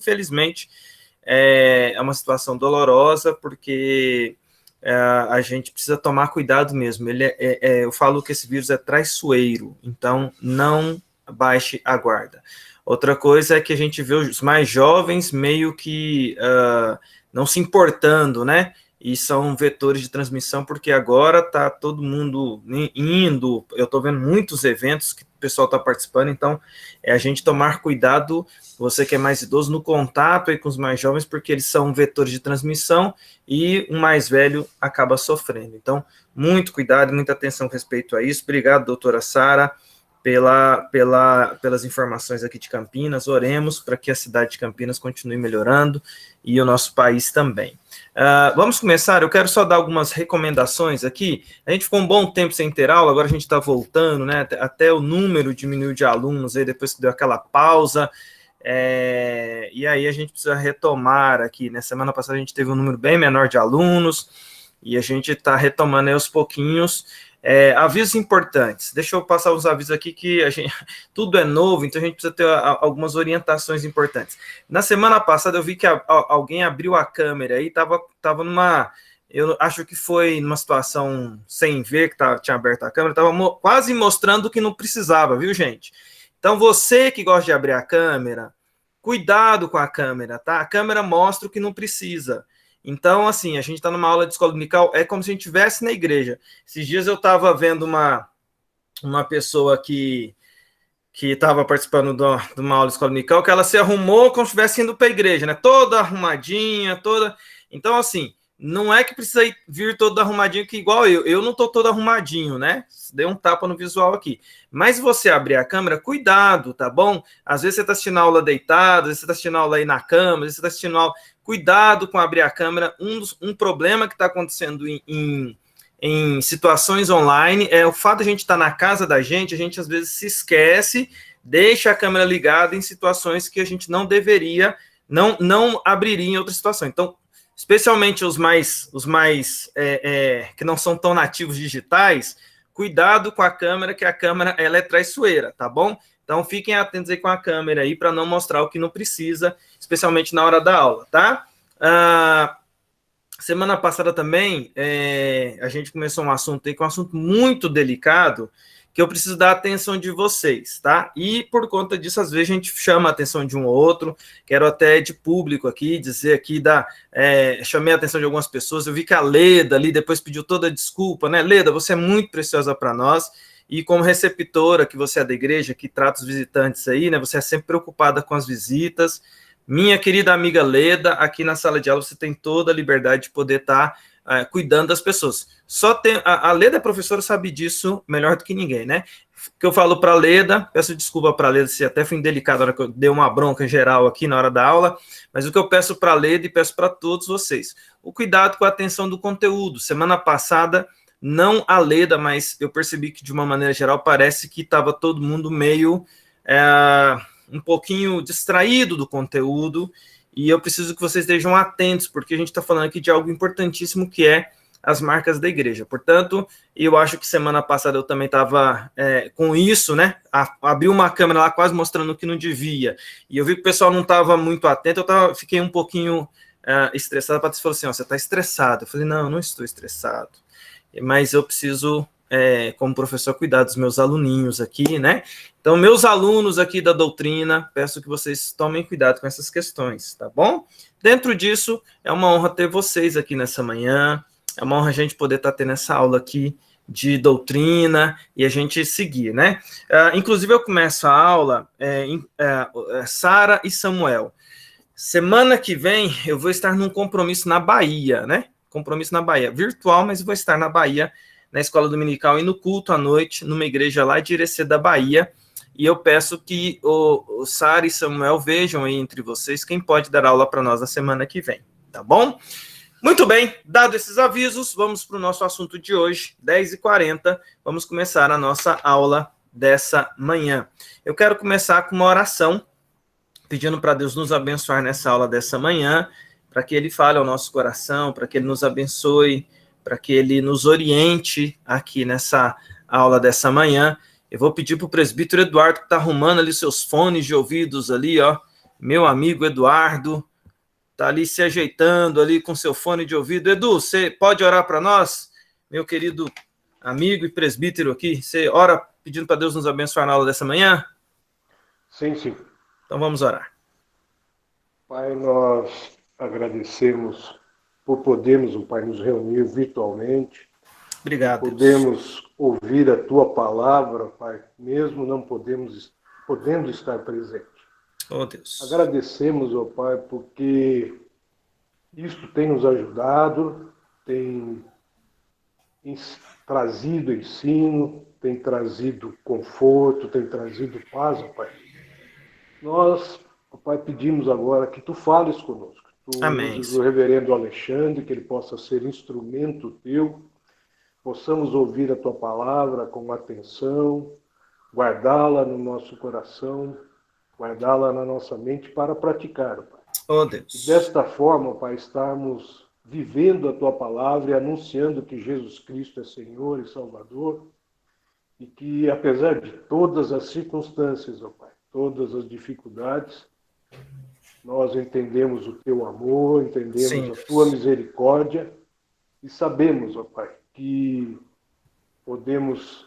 infelizmente, é uma situação dolorosa, porque a gente precisa tomar cuidado mesmo. Eu falo que esse vírus é traiçoeiro, então não baixe a guarda. Outra coisa é que a gente vê os mais jovens meio que não se importando, né? E são vetores de transmissão, porque agora está todo mundo indo, eu estou vendo muitos eventos que o pessoal está participando, então é a gente tomar cuidado, você que é mais idoso, no contato aí com os mais jovens, porque eles são vetores de transmissão e o mais velho acaba sofrendo. Então, muito cuidado, muita atenção a respeito a isso. Obrigado, doutora Sara, pelas informações aqui de Campinas. Oremos para que a cidade de Campinas continue melhorando e o nosso país também. Vamos começar. Eu quero só dar algumas recomendações aqui. A gente ficou um bom tempo sem ter aula, agora a gente está voltando, né? Até o número diminuiu de alunos aí depois que deu aquela pausa. E aí a gente precisa retomar aqui, né? Semana passada a gente teve um número bem menor de alunos e a gente está retomando aí aos pouquinhos. Avisos importantes. Deixa eu passar os avisos aqui que tudo é novo, então a gente precisa ter algumas orientações importantes. Na semana passada eu vi que alguém abriu a câmera e estava numa... Eu acho que foi numa situação sem ver, que tinha aberto a câmera, estava quase mostrando que não precisava, viu, gente? Então, você que gosta de abrir a câmera, cuidado com a câmera, tá? A câmera mostra o que não precisa. Então, assim, a gente está numa aula de escola dominical, é como se a gente estivesse na igreja. Esses dias eu estava vendo uma pessoa que estava participando de uma aula de escola dominical, que ela se arrumou como se estivesse indo para a igreja, né? Toda arrumadinha, toda... Então, assim, não é que precisa vir todo arrumadinho, que igual eu não estou todo arrumadinho, né? Dei um tapa no visual aqui. Mas se você abrir a câmera, cuidado, tá bom? Às vezes você está assistindo a aula deitado, às vezes você está assistindo a aula aí na cama, às vezes você está assistindo a aula... Cuidado com abrir a câmera. Um problema que está acontecendo em situações online é o fato de a gente estar na casa da gente, a gente às vezes se esquece, deixa a câmera ligada em situações que a gente não deveria, não abriria em outra situação. Então, especialmente os mais que não são tão nativos digitais, cuidado com a câmera, que a câmera ela é traiçoeira, tá bom? Então, fiquem atentos aí com a câmera aí para não mostrar o que não precisa, especialmente na hora da aula, tá? Semana passada também, a gente começou um assunto aí, que é um assunto muito delicado, que eu preciso dar a atenção de vocês, tá? E por conta disso, às vezes a gente chama a atenção de um ou outro, quero até de público aqui, dizer aqui, chamei a atenção de algumas pessoas, eu vi que a Leda ali depois pediu toda a desculpa, né? Leda, você é muito preciosa para nós, e como receptora que você é da igreja, que trata os visitantes aí, né? Você é sempre preocupada com as visitas. Minha querida amiga Leda, aqui na sala de aula você tem toda a liberdade de poder estar cuidando das pessoas. A Leda, a professora, sabe disso melhor do que ninguém, né? O que eu falo para a Leda, peço desculpa para a Leda, se até foi indelicado na hora que eu dei uma bronca geral aqui na hora da aula, mas o que eu peço para a Leda e peço para todos vocês, o cuidado com a atenção do conteúdo. Semana passada, não a Leda, mas eu percebi que, de uma maneira geral, parece que estava todo mundo meio um pouquinho distraído do conteúdo, e eu preciso que vocês estejam atentos, porque a gente está falando aqui de algo importantíssimo, que é as marcas da igreja. Portanto, eu acho que semana passada eu também estava com isso, né? Abri uma câmera lá quase mostrando o que não devia, e eu vi que o pessoal não estava muito atento, fiquei um pouquinho estressado. A Patrícia falou assim, você está estressado. Eu falei, não estou estressado, mas eu preciso, como professor, cuidar dos meus aluninhos aqui, né? Então, meus alunos aqui da doutrina, peço que vocês tomem cuidado com essas questões, tá bom? Dentro disso, é uma honra ter vocês aqui nessa manhã, é uma honra a gente poder estar tendo essa aula aqui de doutrina e a gente seguir, né? Inclusive, eu começo a aula Sara e Samuel. Semana que vem, eu vou estar num compromisso na Bahia, né? Compromisso na Bahia, virtual, mas vou estar na Bahia, na escola dominical e no culto à noite, numa igreja lá de Irecê da Bahia, e eu peço que o Sara e Samuel vejam aí entre vocês quem pode dar aula para nós na semana que vem, tá bom? Muito bem, dado esses avisos, vamos para o nosso assunto de hoje, 10h40, vamos começar a nossa aula dessa manhã. Eu quero começar com uma oração, pedindo para Deus nos abençoar nessa aula dessa manhã, para que Ele fale ao nosso coração, para que Ele nos abençoe, para que Ele nos oriente aqui nessa aula dessa manhã. Eu vou pedir para o presbítero Eduardo, que está arrumando ali seus fones de ouvidos ali, ó, meu amigo Eduardo, está ali se ajeitando ali com seu fone de ouvido. Edu, você pode orar para nós? Meu querido amigo e presbítero aqui, você ora pedindo para Deus nos abençoar na aula dessa manhã? Sim, sim. Então vamos orar. Pai, nós agradecemos por podermos, Pai, nos reunir virtualmente, Obrigado, Deus. podemos ouvir a Tua palavra, Pai, mesmo não podendo estar presente. Oh, Deus. Agradecemos, ó Pai, porque isto tem nos ajudado, tem trazido ensino, tem trazido conforto, tem trazido paz, ó Pai. Nós, ó Pai, pedimos agora que Tu fales conosco. Tu Amém. uses o reverendo Alexandre, que ele possa ser instrumento Teu, possamos ouvir a Tua palavra com atenção, guardá-la no nosso coração, guardá-la na nossa mente para praticar, ó Pai. Oh, Deus. E desta forma, Pai, estarmos vivendo a Tua palavra e anunciando que Jesus Cristo é Senhor e Salvador, e que, apesar de todas as circunstâncias, ó Pai, todas as dificuldades, nós entendemos o Teu amor, entendemos Sim. a Tua misericórdia, e sabemos, ó Pai, que podemos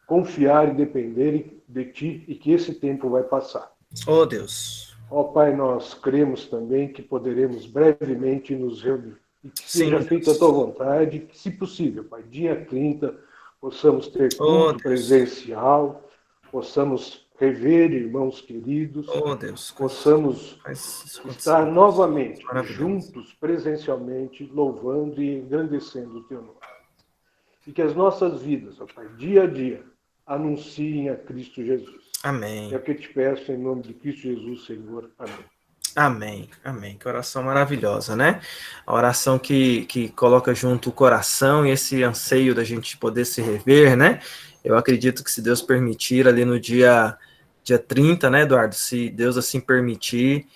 confiar e depender de Ti e que esse tempo vai passar. Oh, Deus. Ó Pai, nós cremos também que poderemos brevemente nos reunir. E que Sim, seja Deus. feita a Tua vontade, que, se possível, Pai, dia 30, possamos ter Oh, culto presencial, possamos rever irmãos queridos, Oh, Deus. possamos Faz isso estar acontecer. novamente Maravilhoso. juntos, presencialmente, louvando e engrandecendo o Teu nome. E que as nossas vidas, ó Pai, dia a dia, anunciem a Cristo Jesus. Amém. É o que eu te peço em nome de Cristo Jesus, Senhor. Amém. Amém, amém. Que oração maravilhosa, né? A oração que coloca junto o coração e esse anseio da gente poder se rever, né? Eu acredito que se Deus permitir, ali no dia 30, né, Eduardo? Se Deus assim permitir,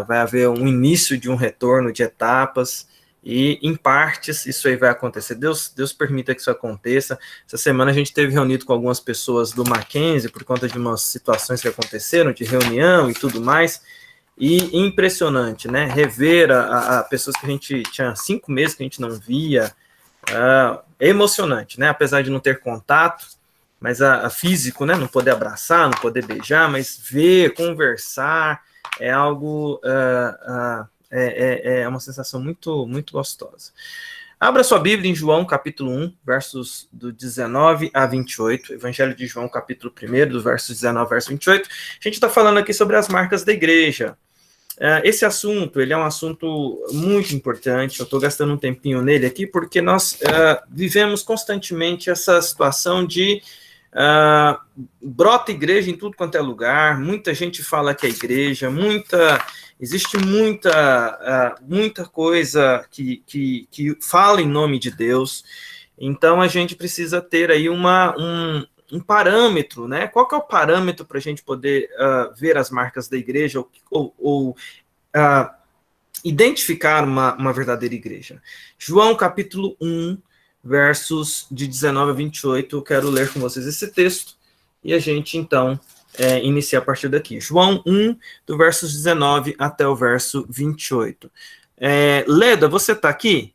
vai haver um início de um retorno de etapas, e em partes isso aí vai acontecer. Deus permita que isso aconteça. Essa semana a gente teve reunido com algumas pessoas do Mackenzie por conta de umas situações que aconteceram, de reunião e tudo mais. E impressionante, né? Rever a pessoas que a gente tinha 5 meses que a gente não via. É emocionante, né? Apesar de não ter contato, mas a físico, né? Não poder abraçar, não poder beijar, mas ver, conversar, é algo, é uma sensação muito, muito gostosa. Abra sua Bíblia em João, capítulo 1, versos do 19 a 28. Evangelho de João, capítulo 1, do verso 19 ao verso 28. A gente está falando aqui sobre as marcas da igreja. Esse assunto, ele é um assunto muito importante. Eu estou gastando um tempinho nele aqui, porque nós vivemos constantemente essa situação de brota igreja em tudo quanto é lugar, muita gente fala que é igreja, existe muita coisa que fala em nome de Deus. Então a gente precisa ter aí um parâmetro, né? Qual que é o parâmetro para a gente poder ver as marcas da igreja ou identificar uma verdadeira igreja? João capítulo 1, versos de 19 a 28, eu quero ler com vocês esse texto, e a gente, então, inicia a partir daqui. João 1, do versos 19 até o verso 28. Leda, você está aqui?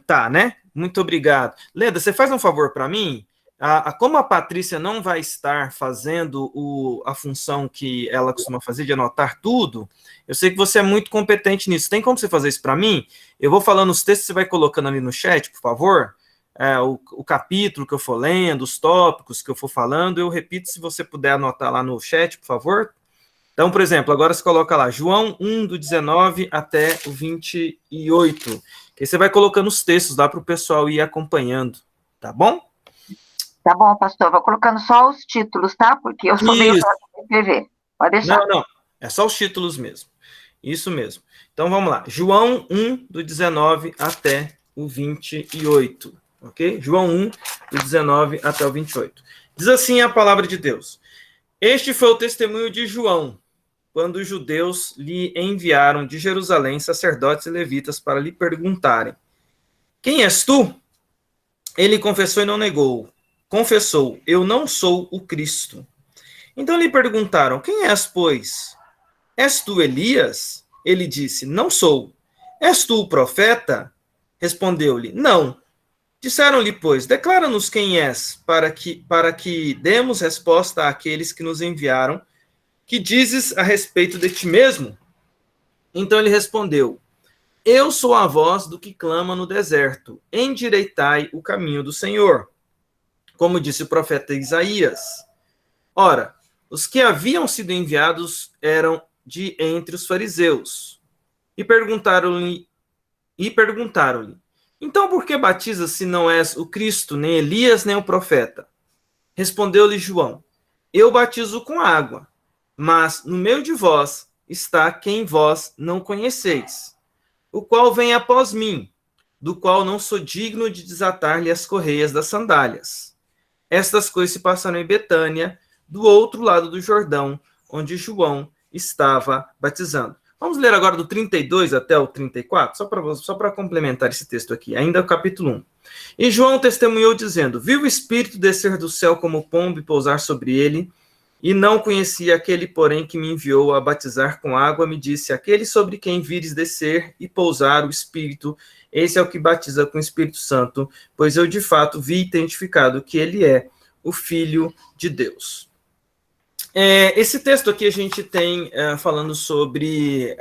Tá, né? Muito obrigado. Leda, você faz um favor para mim? Como a Patrícia não vai estar fazendo a função que ela costuma fazer, de anotar tudo, eu sei que você é muito competente nisso. Tem como você fazer isso para mim? Eu vou falando os textos, você vai colocando ali no chat, por favor? O capítulo que eu for lendo, os tópicos que eu for falando, eu repito, se você puder anotar lá no chat, por favor. Então, por exemplo, agora você coloca lá, João 1, do 19 até o 28. Que aí você vai colocando os textos lá para o pessoal ir acompanhando, tá bom? Tá bom, pastor. Vou colocando só os títulos, tá? Porque eu sou meio ruim de escrever. Pode deixar. Não. É só os títulos mesmo. Isso mesmo. Então, vamos lá. João 1, do 19 até o 28. Ok? João 1, do 19 até o 28. Diz assim a palavra de Deus. Este foi o testemunho de João, quando os judeus lhe enviaram de Jerusalém sacerdotes e levitas para lhe perguntarem: quem és tu? Ele confessou e não negou. Confessou: eu não sou o Cristo. Então lhe perguntaram: quem és, pois? És tu Elias? Ele disse: Não sou. És tu o profeta? Respondeu-lhe: Não. Disseram-lhe, pois, declara-nos quem és, para que demos resposta àqueles que nos enviaram. Que dizes a respeito de ti mesmo? Então ele respondeu: Eu sou a voz do que clama no deserto, endireitai o caminho do Senhor. Como disse o profeta Isaías. Ora, os que haviam sido enviados eram de entre os fariseus. E perguntaram-lhe, então por que batizas se não és o Cristo, nem Elias, nem o profeta? Respondeu-lhe João: Eu batizo com água, mas no meio de vós está quem vós não conheceis, o qual vem após mim, do qual não sou digno de desatar-lhe as correias das sandálias. Estas coisas se passaram em Betânia, do outro lado do Jordão, onde João estava batizando. Vamos ler agora do 32 até o 34, só para complementar esse texto aqui, ainda o capítulo 1. E João testemunhou dizendo: Vi o Espírito descer do céu como pombo e pousar sobre ele, e não conhecia aquele, porém, que me enviou a batizar com água, me disse: Aquele sobre quem vires descer e pousar o Espírito, esse é o que batiza com o Espírito Santo, pois eu de fato vi identificado que ele é o Filho de Deus. Esse texto aqui a gente tem falando sobre,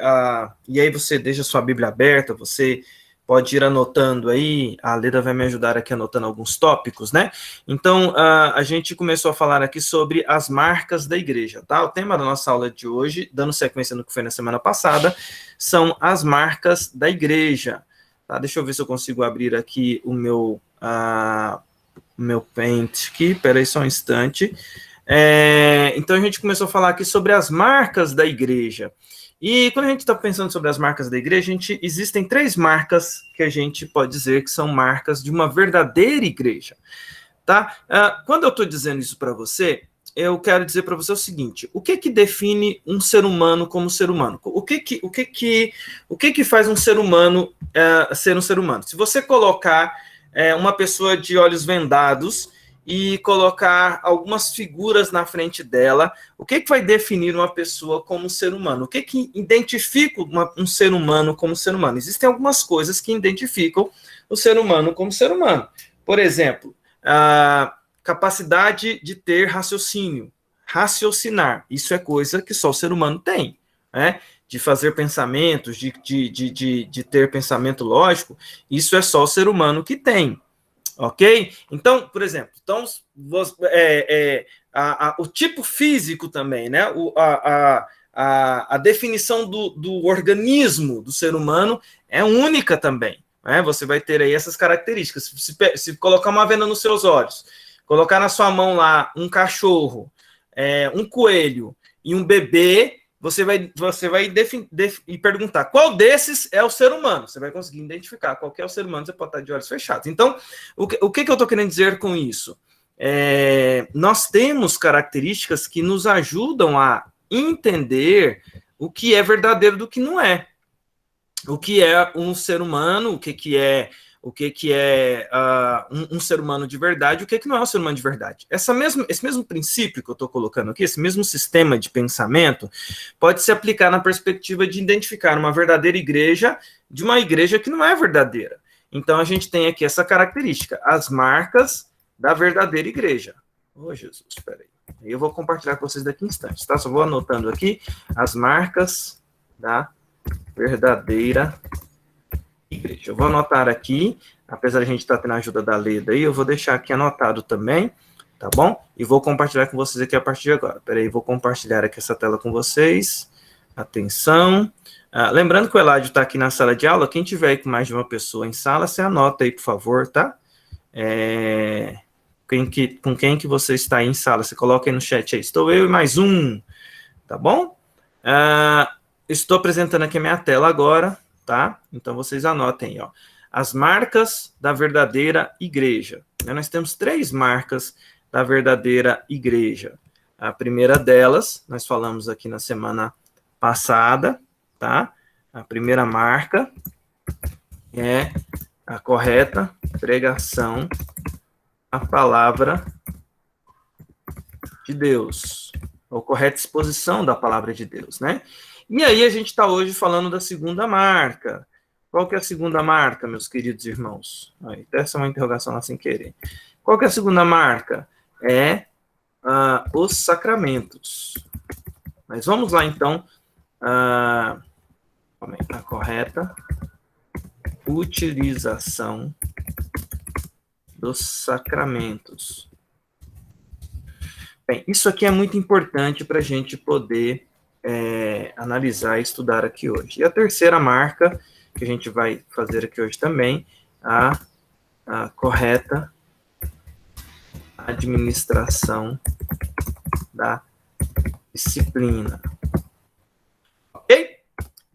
e aí você deixa sua Bíblia aberta, você pode ir anotando aí, a Leda vai me ajudar aqui anotando alguns tópicos, né? Então, a gente começou a falar aqui sobre as marcas da igreja, tá? O tema da nossa aula de hoje, dando sequência no que foi na semana passada, são as marcas da igreja, tá? Deixa eu ver se eu consigo abrir aqui o meu Paint aqui, peraí só um instante. Então a gente começou a falar aqui sobre as marcas da igreja. E quando a gente está pensando sobre as marcas da igreja, existem 3 marcas que a gente pode dizer que são marcas de uma verdadeira igreja, tá? Quando eu estou dizendo isso para você, eu quero dizer para você o seguinte: o que define um ser humano como ser humano? O que faz um ser humano ser um ser humano? Se você colocar uma pessoa de olhos vendados e colocar algumas figuras na frente dela, o que vai definir uma pessoa como ser humano? O que identifica um ser humano como ser humano? Existem algumas coisas que identificam o ser humano como ser humano. Por exemplo, a capacidade de ter raciocínio, raciocinar. Isso é coisa que só o ser humano tem, né? De fazer pensamentos, de ter pensamento lógico, isso é só o ser humano que tem. Ok? Então, por exemplo, o tipo físico também, né? A definição do organismo do ser humano é única também, né? Você vai ter aí essas características. Se colocar uma venda nos seus olhos, colocar na sua mão lá um cachorro, um coelho e um bebê, você vai e perguntar qual desses é o ser humano. Você vai conseguir identificar qual que é o ser humano, você pode estar de olhos fechados. Então, o que eu estou querendo dizer com isso? Nós temos características que nos ajudam a entender o que é verdadeiro do que não é. O que é um ser humano, o que é um ser humano de verdade, o que não é um ser humano de verdade. Esse mesmo princípio que eu estou colocando aqui, esse mesmo sistema de pensamento, pode se aplicar na perspectiva de identificar uma verdadeira igreja de uma igreja que não é verdadeira. Então, a gente tem aqui essa característica, as marcas da verdadeira igreja. Oh, Jesus, espera aí. Eu vou compartilhar com vocês daqui a instantes, tá? Só vou anotando aqui as marcas da verdadeira igreja. Eu vou anotar aqui, apesar de a gente estar tendo a ajuda da Leda aí, eu vou deixar aqui anotado também, tá bom? E vou compartilhar com vocês aqui a partir de agora. Peraí, vou compartilhar aqui essa tela com vocês. Atenção. Lembrando que o Eladio está aqui na sala de aula, quem tiver aí com mais de uma pessoa em sala, você anota aí, por favor, tá? Com quem que você está aí em sala? Você coloca aí no chat aí. Estou eu e mais um, tá bom? Estou apresentando aqui a minha tela agora, tá? Então, vocês anotem aí, ó. As marcas da verdadeira igreja. Nós temos 3 marcas da verdadeira igreja. A primeira delas, nós falamos aqui na semana passada, tá? A primeira marca é a correta pregação da palavra de Deus, ou correta exposição da palavra de Deus, né? E aí a gente está hoje falando da segunda marca. Qual que é a segunda marca, meus queridos irmãos? Aí, essa é uma interrogação lá sem querer. Qual que é a segunda marca? É os sacramentos. Mas vamos lá, então, a correta utilização dos sacramentos. Bem, isso aqui é muito importante para a gente poder analisar e estudar aqui hoje. E a terceira marca, que a gente vai fazer aqui hoje também, a correta administração da disciplina. Ok?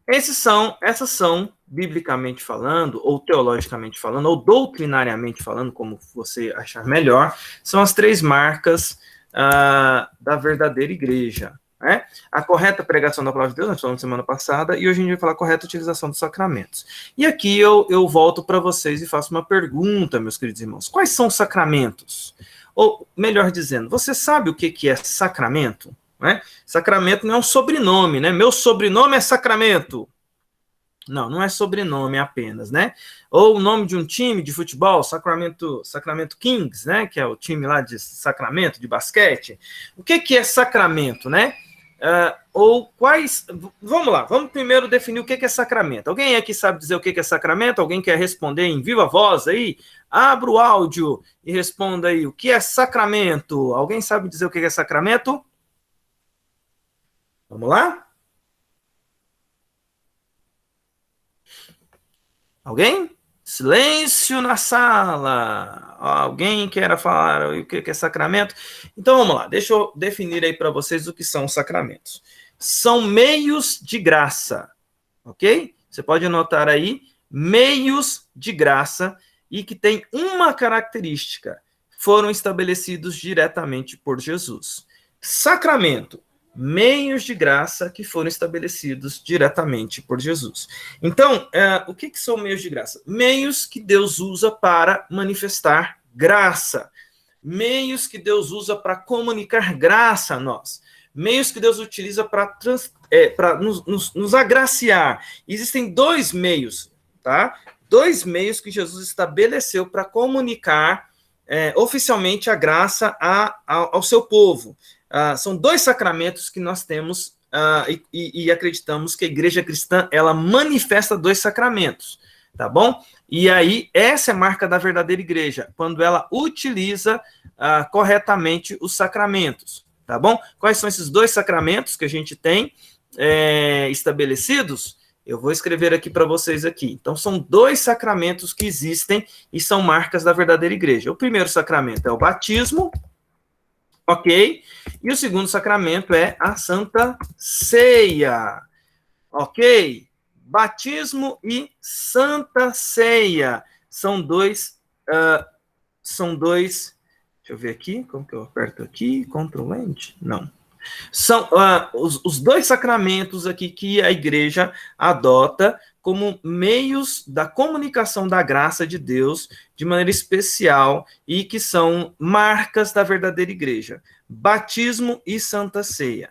Essas são, biblicamente falando, ou teologicamente falando, ou doutrinariamente falando, como você achar melhor, são as 3 marcas da verdadeira igreja. Né? A correta pregação da palavra de Deus, nós falamos semana passada, e hoje a gente vai falar a correta utilização dos sacramentos. E aqui eu volto para vocês e faço uma pergunta, meus queridos irmãos. Quais são os sacramentos? Ou, melhor dizendo, você sabe o que é sacramento? Né? Sacramento não é um sobrenome, né? Meu sobrenome é Sacramento. Não, não é sobrenome apenas, né? Ou o nome de um time de futebol, Sacramento Kings, né? Que é o time lá de Sacramento, de basquete. O que é sacramento, né? Vamos lá, vamos primeiro definir o que é sacramento. Alguém aqui sabe dizer o que é sacramento? Alguém quer responder em viva voz aí? Abra o áudio e responda aí. O que é sacramento? Alguém sabe dizer o que é sacramento? Vamos lá? Alguém? Silêncio na sala. Alguém quer falar o que é sacramento? Então vamos lá, deixa eu definir aí para vocês o que são os sacramentos. São meios de graça, ok? Você pode anotar aí, meios de graça, e que tem uma característica: foram estabelecidos diretamente por Jesus. Sacramento, meios de graça que foram estabelecidos diretamente por Jesus. Então, o que são meios de graça? Meios que Deus usa para manifestar graça. Meios que Deus usa para comunicar graça a nós. Meios que Deus utiliza para nos agraciar. Existem 2 meios, tá? 2 meios que Jesus estabeleceu para comunicar oficialmente a graça ao seu povo. São 2 sacramentos que nós temos e acreditamos que a igreja cristã, ela manifesta 2 sacramentos, tá bom? E aí, essa é a marca da verdadeira igreja, quando ela utiliza corretamente os sacramentos, tá bom? Quais são esses 2 sacramentos que a gente tem estabelecidos? Eu vou escrever aqui para vocês aqui. Então, são 2 sacramentos que existem e são marcas da verdadeira igreja. O primeiro sacramento é o batismo, ok? E o segundo sacramento é a Santa Ceia, ok? Batismo e Santa Ceia são dois, deixa eu ver aqui, como que eu aperto aqui, Ctrl End? Não. São os 2 sacramentos aqui que a igreja adota como meios da comunicação da graça de Deus de maneira especial e que são marcas da verdadeira igreja. Batismo e Santa Ceia.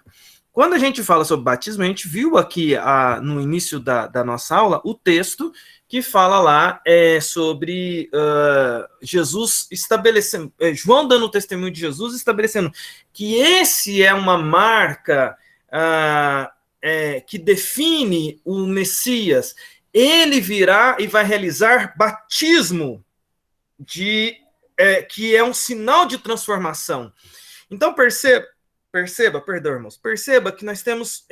Quando a gente fala sobre batismo, a gente viu aqui no início da nossa aula o texto que fala lá sobre Jesus estabelecendo, João dando o testemunho de Jesus, estabelecendo que esse é uma marca que define o Messias. Ele virá e vai realizar batismo, que é um sinal de transformação. Então, perceba que nós temos,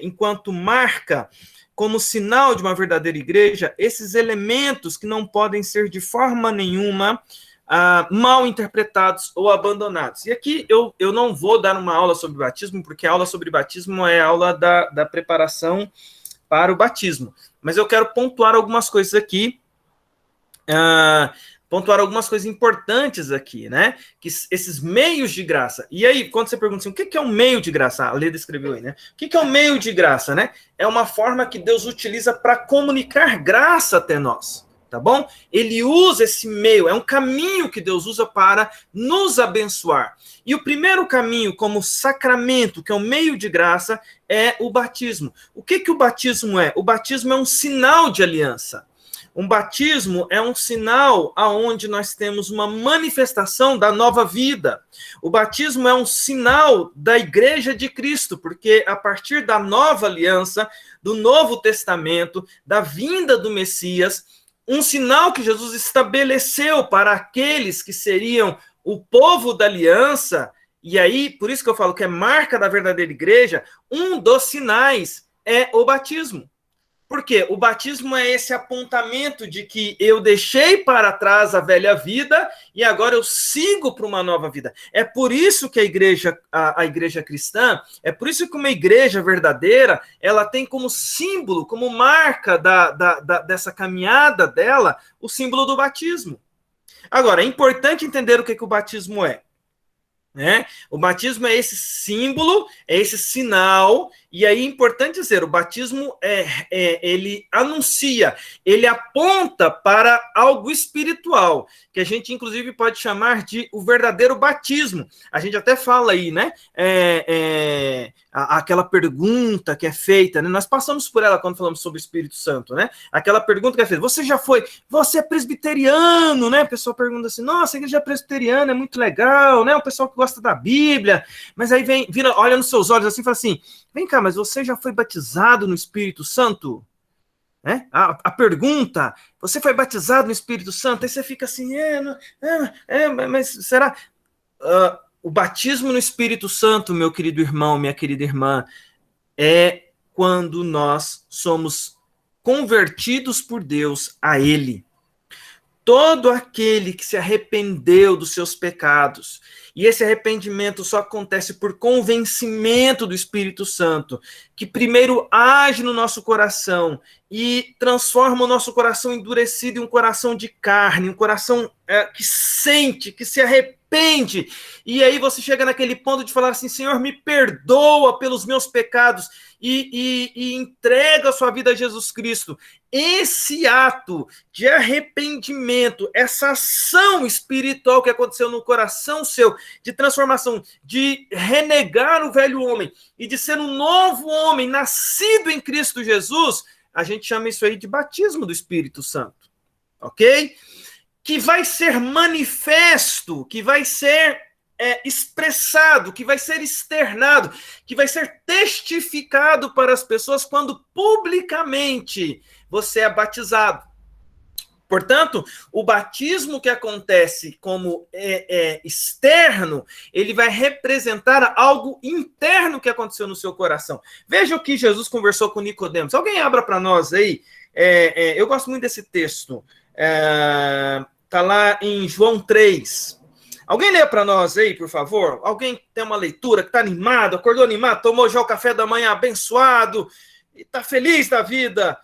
enquanto marca, como sinal de uma verdadeira igreja, esses elementos que não podem ser de forma nenhuma mal interpretados ou abandonados. E aqui eu não vou dar uma aula sobre batismo, porque a aula sobre batismo é a aula da preparação para o batismo. Mas eu quero pontuar algumas coisas aqui, pontuar algumas coisas importantes aqui, né? Que esses meios de graça. E aí, quando você pergunta assim, o que é um meio de graça? A Leda escreveu aí, né? O que é um meio de graça, né? É uma forma que Deus utiliza para comunicar graça até nós, tá bom? Ele usa esse meio, é um caminho que Deus usa para nos abençoar. E o primeiro caminho, como sacramento, que é um meio de graça, é o batismo. O que o batismo é? O batismo é um sinal de aliança. Um batismo é um sinal aonde nós temos uma manifestação da nova vida. O batismo é um sinal da Igreja de Cristo, porque a partir da nova aliança, do Novo Testamento, da vinda do Messias, um sinal que Jesus estabeleceu para aqueles que seriam o povo da aliança, e aí, por isso que eu falo que é marca da verdadeira igreja, um dos sinais é o batismo. Por quê? O batismo é esse apontamento de que eu deixei para trás a velha vida e agora eu sigo para uma nova vida. É por isso que a igreja cristã, é por isso que uma igreja verdadeira, ela tem como símbolo, como marca dessa caminhada dela, o símbolo do batismo. Agora, é importante entender o que o batismo é. Né? O batismo é esse símbolo, é esse sinal, e aí é importante dizer, o batismo ele anuncia, ele aponta para algo espiritual, que a gente inclusive pode chamar de o verdadeiro batismo. A gente até fala aí, né? Aquela pergunta que é feita, né? Nós passamos por ela quando falamos sobre o Espírito Santo, né? Aquela pergunta que é feita, você é presbiteriano, né? A pessoa pergunta assim, nossa, a igreja presbiteriana é muito legal, né? O pessoal que gosta da Bíblia, mas aí olha nos seus olhos assim e fala assim, vem cá, mas você já foi batizado no Espírito Santo? Né? A pergunta, você foi batizado no Espírito Santo? Aí você fica assim, mas será? O batismo no Espírito Santo, meu querido irmão, minha querida irmã, é quando nós somos convertidos por Deus a Ele. Todo aquele que se arrependeu dos seus pecados, e esse arrependimento só acontece por convencimento do Espírito Santo, que primeiro age no nosso coração e transforma o nosso coração endurecido em um coração de carne, um coração que sente, que se arrepende, e aí você chega naquele ponto de falar assim, Senhor, me perdoa pelos meus pecados, e entrega a sua vida a Jesus Cristo. Esse ato de arrependimento, essa ação espiritual que aconteceu no coração seu, de transformação, de renegar o velho homem e de ser um novo homem nascido em Cristo Jesus, a gente chama isso aí de batismo do Espírito Santo, ok? Que vai ser manifesto, que vai ser expressado, que vai ser externado, que vai ser testificado para as pessoas quando publicamente você é batizado. Portanto, o batismo que acontece como externo, ele vai representar algo interno que aconteceu no seu coração. Veja o que Jesus conversou com Nicodemos. Alguém abra para nós aí. Eu gosto muito desse texto. Está lá em João 3. Alguém lê para nós aí, por favor? Alguém tem uma leitura que está animado, acordou animado, tomou já o café da manhã abençoado, e está feliz da vida.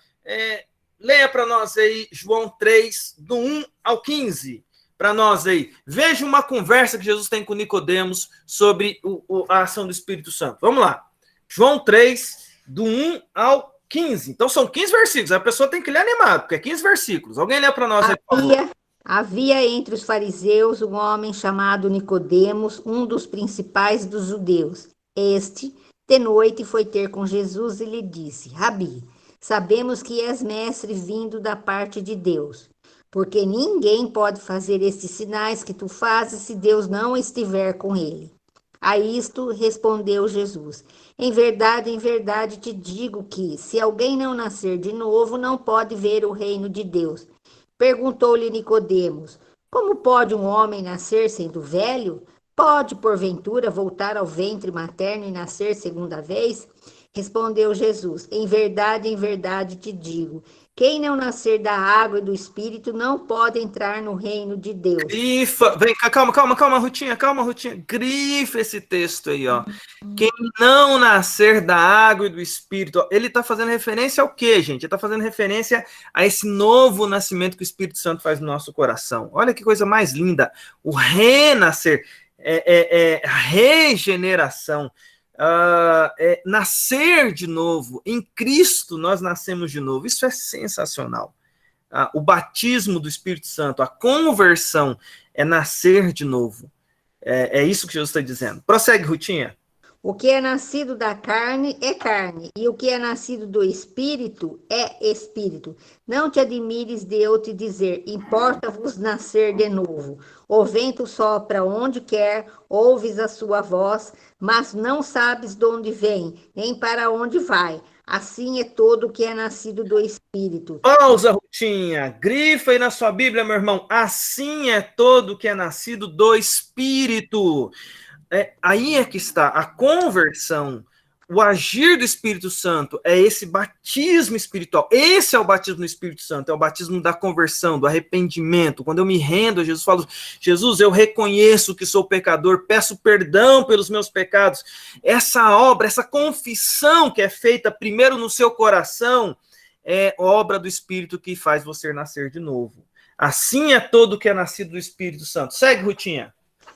Leia para nós aí, João 3, do 1 ao 15, para nós aí. Veja uma conversa que Jesus tem com Nicodemos sobre a ação do Espírito Santo. Vamos lá. João 3, do 1 ao 15. Então são 15 versículos, a pessoa tem que ler animado, porque é 15 versículos. Alguém lê para nós aí, por favor? Havia entre os fariseus um homem chamado Nicodemos, um dos principais dos judeus. Este, de noite, foi ter com Jesus e lhe disse, Rabi, sabemos que és mestre vindo da parte de Deus, porque ninguém pode fazer estes sinais que tu fazes se Deus não estiver com ele. A isto respondeu Jesus, em verdade te digo que, se alguém não nascer de novo, não pode ver o reino de Deus. Perguntou-lhe Nicodemos, como pode um homem nascer sendo velho? Pode, porventura, voltar ao ventre materno e nascer segunda vez? Respondeu Jesus, em verdade te digo, quem não nascer da água e do Espírito não pode entrar no reino de Deus. Grifa, vem cá, calma, Rutinha, grifa esse texto aí, ó. Quem não nascer da água e do Espírito, ele está fazendo referência ao quê, gente? Ele está fazendo referência a esse novo nascimento que o Espírito Santo faz no nosso coração. Olha que coisa mais linda, o renascer, regeneração. Nascer de novo, em Cristo nós nascemos de novo, isso é sensacional, o batismo do Espírito Santo, a conversão, é nascer de novo. É isso que Jesus está dizendo. Prossegue, Rutinha. O que é nascido da carne é carne, e o que é nascido do espírito é espírito. Não te admires de eu te dizer, importa-vos nascer de novo. O vento sopra onde quer, ouves a sua voz, mas não sabes de onde vem, nem para onde vai. Assim é todo o que é nascido do espírito. Pausa, Rutinha. Grifa aí na sua Bíblia, meu irmão. Assim é todo que é nascido do Espírito. Aí é que está a conversão, o agir do Espírito Santo, é esse batismo espiritual. Esse é o batismo do Espírito Santo, é o batismo da conversão, do arrependimento. Quando eu me rendo a Jesus, falo, Jesus, eu reconheço que sou pecador, peço perdão pelos meus pecados. Essa obra, essa confissão que é feita primeiro no seu coração, é obra do Espírito que faz você nascer de novo. Assim é todo que é nascido do Espírito Santo. Segue, Rutinha.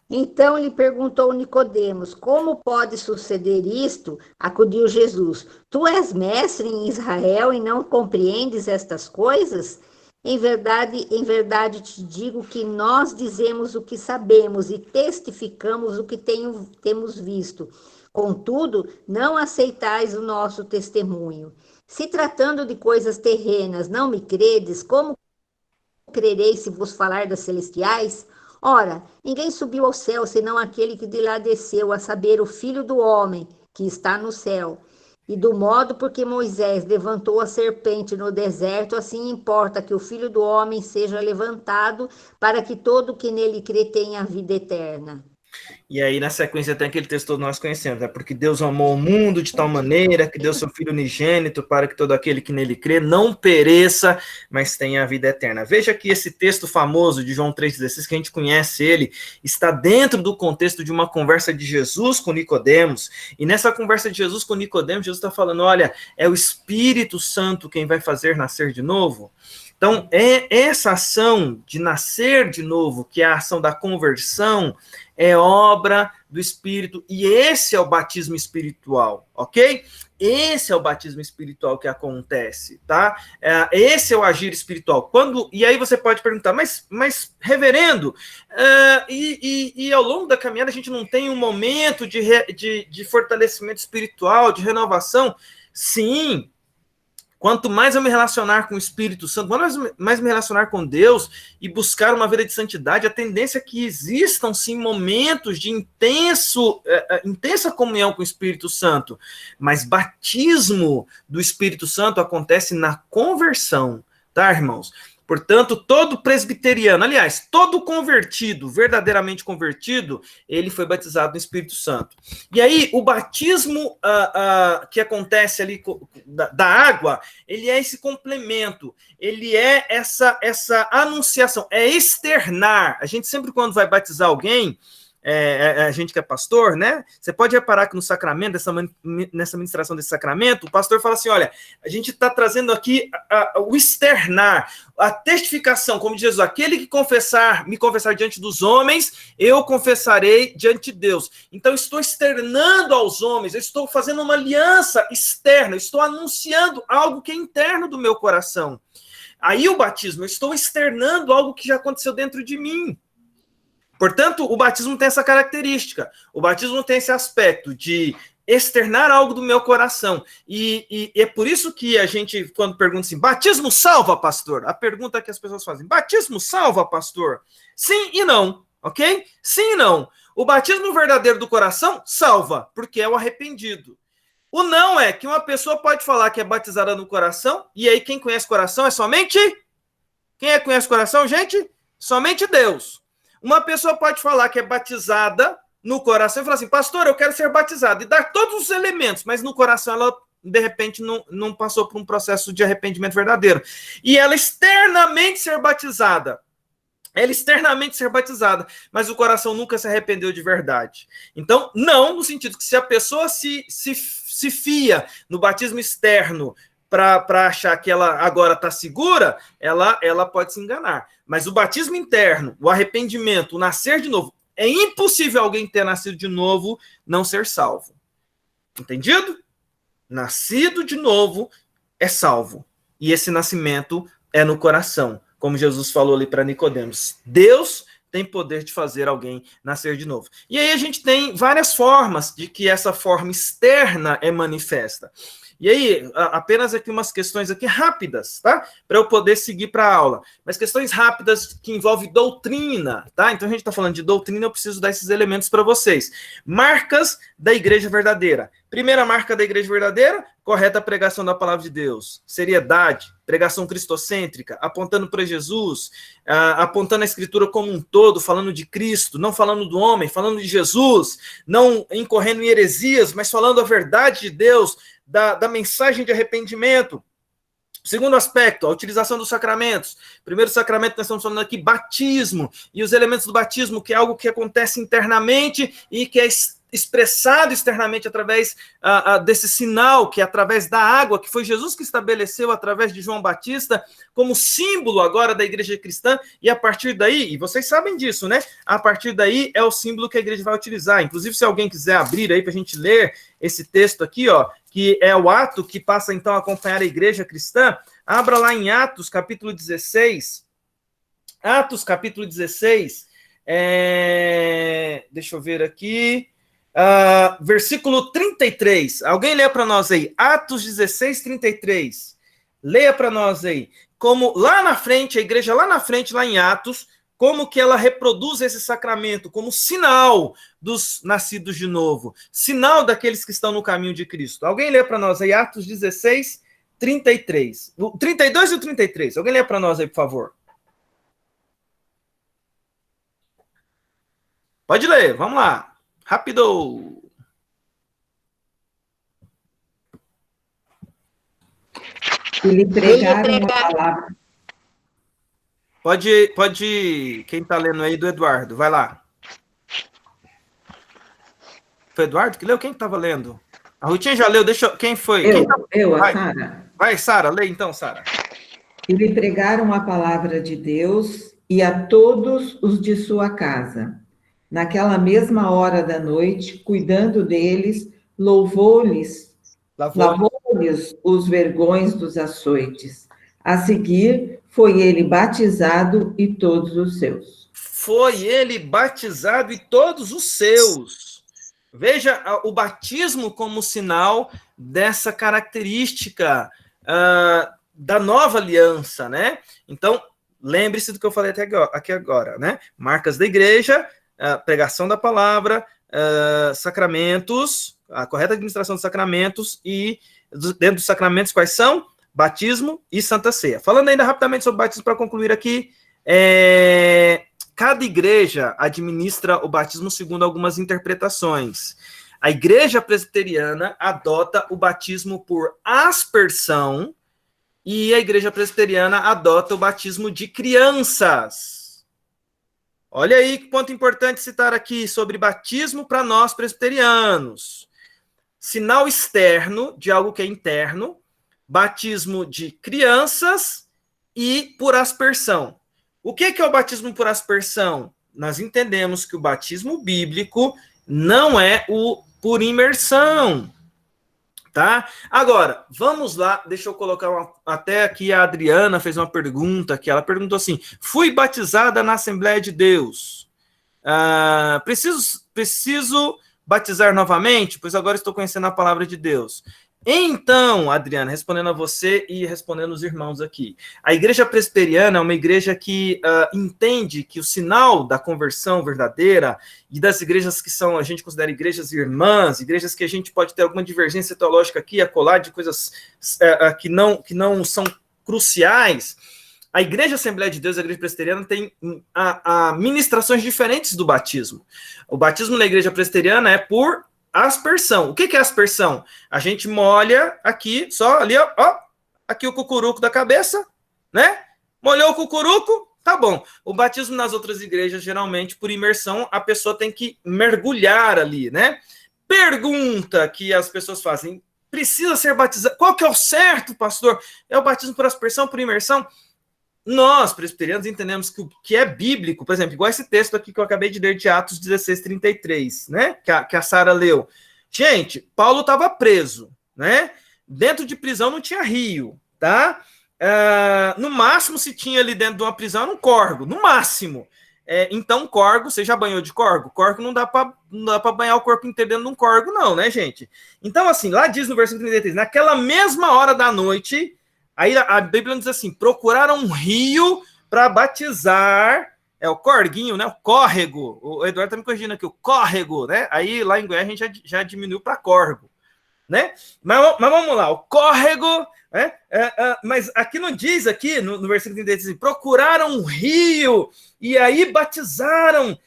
Então lhe perguntou Nicodemos, como pode suceder isto? Acudiu Jesus, tu és mestre em Israel e não compreendes estas coisas? Em verdade te digo que nós dizemos o que sabemos e testificamos o que temos visto. Contudo, não aceitais o nosso testemunho. Se tratando de coisas terrenas não me credes, como crereis se vos falar das celestiais? Ora, ninguém subiu ao céu, senão aquele que de lá desceu, a saber, o Filho do Homem, que está no céu. E do modo por que Moisés levantou a serpente no deserto, assim importa que o Filho do Homem seja levantado, para que todo que nele crê tenha a vida eterna. E aí, na sequência, tem aquele texto que nós conhecemos, né? Porque Deus amou o mundo de tal maneira que deu seu Filho unigênito para que todo aquele que nele crê não pereça, mas tenha a vida eterna. Veja que esse texto famoso de João 3,16, que a gente conhece ele, está dentro do contexto de uma conversa de Jesus com Nicodemos. E nessa conversa de Jesus com Nicodemos, Jesus está falando, olha, é o Espírito Santo quem vai fazer nascer de novo. Então, essa ação de nascer de novo, que é a ação da conversão, é obra do Espírito, e esse é o batismo espiritual, ok? Esse é o batismo espiritual que acontece, tá? Esse é o agir espiritual. E aí você pode perguntar, mas reverendo, e ao longo da caminhada a gente não tem um momento de fortalecimento espiritual, de renovação? Sim. Quanto mais eu me relacionar com o Espírito Santo, quanto mais me relacionar com Deus e buscar uma vida de santidade, a tendência é que existam, sim, momentos de intensa comunhão com o Espírito Santo. Mas batismo do Espírito Santo acontece na conversão, tá, irmãos? Portanto, todo presbiteriano, aliás, todo convertido, verdadeiramente convertido, ele foi batizado no Espírito Santo. E aí, o batismo que acontece ali da água, ele é esse complemento, ele é essa anunciação, é externar. A gente sempre, quando vai batizar alguém, a gente que é pastor, né? Você pode reparar que no sacramento, nessa ministração desse sacramento, o pastor fala assim, olha, a gente está trazendo aqui o externar, a testificação, como diz Jesus, aquele que me confessar diante dos homens, eu confessarei diante de Deus. Então, estou externando aos homens, eu estou fazendo uma aliança externa, eu estou anunciando algo que é interno do meu coração. Aí o batismo, eu estou externando algo que já aconteceu dentro de mim. Portanto, o batismo tem essa característica. O batismo tem esse aspecto de externar algo do meu coração. E é por isso que a gente, quando pergunta assim, batismo salva, pastor? A pergunta que as pessoas fazem, batismo salva, pastor? Sim e não, ok? Sim e não. O batismo verdadeiro do coração salva, porque é o arrependido. O não é que uma pessoa pode falar que é batizada no coração, e aí quem conhece o coração é somente... Quem conhece o coração, gente? Somente Deus. Uma pessoa pode falar que é batizada no coração e falar assim, pastor, eu quero ser batizado, e dar todos os elementos, mas no coração ela, de repente, não passou por um processo de arrependimento verdadeiro. E ela externamente ser batizada, mas o coração nunca se arrependeu de verdade. Então, não no sentido que se a pessoa se fia no batismo externo para achar que ela agora está segura, ela pode se enganar. Mas o batismo interno, o arrependimento, o nascer de novo, é impossível alguém ter nascido de novo não ser salvo. Entendido? Nascido de novo é salvo. E esse nascimento é no coração, como Jesus falou ali para Nicodemos. Deus tem poder de fazer alguém nascer de novo. E aí a gente tem várias formas de que essa forma externa é manifesta. E aí, apenas aqui umas questões aqui rápidas, tá? Para eu poder seguir para a aula. Mas questões rápidas que envolvem doutrina, tá? Então a gente está falando de doutrina, eu preciso dar esses elementos para vocês. Marcas da igreja verdadeira. Primeira marca da igreja verdadeira, correta pregação da palavra de Deus. Seriedade, pregação cristocêntrica, apontando para Jesus, apontando a escritura como um todo, falando de Cristo, não falando do homem, falando de Jesus, não incorrendo em heresias, mas falando a verdade de Deus, da mensagem de arrependimento. Segundo aspecto, a utilização dos sacramentos. Primeiro sacramento, nós estamos falando aqui, batismo, e os elementos do batismo, que é algo que acontece internamente e que é expressado externamente através desse sinal, que é através da água, que foi Jesus que estabeleceu através de João Batista, como símbolo agora da igreja cristã, e a partir daí, e vocês sabem disso, né? A partir daí é o símbolo que a igreja vai utilizar. Inclusive, se alguém quiser abrir aí para a gente ler esse texto aqui, ó, que é o ato que passa então a acompanhar a igreja cristã, abra lá em Atos, capítulo 16. Atos, capítulo 16. Deixa eu ver aqui. Versículo 33. Alguém lê para nós aí. Atos 16, 33. Leia para nós aí. Como lá na frente, a igreja lá na frente, lá em Atos, como que ela reproduz esse sacramento como sinal dos nascidos de novo, sinal daqueles que estão no caminho de Cristo. Alguém lê para nós aí, Atos 16, 33. O 32 e o 33. Alguém lê para nós aí, por favor. Pode ler, vamos lá. Rápido. E lhe pregaram uma palavra. Pode, quem está lendo aí, do Eduardo, vai lá. Foi o Eduardo que leu? Quem estava lendo? A Rutinha já leu, quem foi? A Sara. Vai, Sara, lê então, Sara. E lhe pregaram a palavra de Deus e a todos os de sua casa. Naquela mesma hora da noite, cuidando deles, lavou-lhes os vergões dos açoites. A seguir, foi ele batizado e todos os seus. Foi ele batizado e todos os seus. Veja o batismo como sinal dessa característica da nova aliança, né? Então, lembre-se do que eu falei até aqui agora, né? Marcas da igreja, pregação da palavra, sacramentos, a correta administração dos sacramentos, e dentro dos sacramentos quais são? Batismo e Santa Ceia. Falando ainda rapidamente sobre batismo para concluir aqui, cada igreja administra o batismo segundo algumas interpretações. A igreja presbiteriana adota o batismo por aspersão e a igreja presbiteriana adota o batismo de crianças. Olha aí que ponto importante citar aqui sobre batismo para nós presbiterianos. Sinal externo de algo que é interno, batismo de crianças e por aspersão. O que é o batismo por aspersão? Nós entendemos que o batismo bíblico não é o por imersão, tá? Agora, vamos lá, deixa eu colocar até aqui a Adriana fez uma pergunta, que ela perguntou assim, fui batizada na Assembleia de Deus, preciso batizar novamente? Pois agora estou conhecendo a palavra de Deus. Então, Adriana, respondendo a você e respondendo os irmãos aqui, a igreja presbiteriana é uma igreja que entende que o sinal da conversão verdadeira e das igrejas que são, a gente considera igrejas irmãs, igrejas que a gente pode ter alguma divergência teológica aqui, a colar de coisas que não são cruciais, a igreja Assembleia de Deus, a igreja presbiteriana, tem ministrações diferentes do batismo. O batismo na igreja presbiteriana é por aspersão. O que é aspersão? A gente molha aqui, só ali, ó, aqui o cucuruco da cabeça, né? Molhou o cucuruco, tá bom. O batismo nas outras igrejas, geralmente, por imersão, a pessoa tem que mergulhar ali, né? Pergunta que as pessoas fazem, precisa ser batizado? Qual que é o certo, pastor? É o batismo por aspersão, por imersão? Nós, presbiterianos, entendemos que o que é bíblico, por exemplo, igual esse texto aqui que eu acabei de ler de Atos 16, 33, né? Que a Sara leu. Gente, Paulo estava preso, né? Dentro de prisão não tinha rio, tá? no máximo, se tinha ali dentro de uma prisão, era um corgo, no máximo. Então, corgo, você já banhou de corgo? Corgo não dá para banhar o corpo inteiro dentro de um corgo, não, né, gente? Então, assim, lá diz no versículo 33, naquela mesma hora da noite, aí a Bíblia diz assim, procuraram um rio para batizar, o corguinho, né, o córrego, o Eduardo tá me corrigindo aqui, o córrego, né? Aí lá em Goiás a gente já diminuiu para corgo, né? Mas vamos lá, o córrego, né? Mas aqui não diz, aqui no versículo 33, procuraram um rio e aí batizaram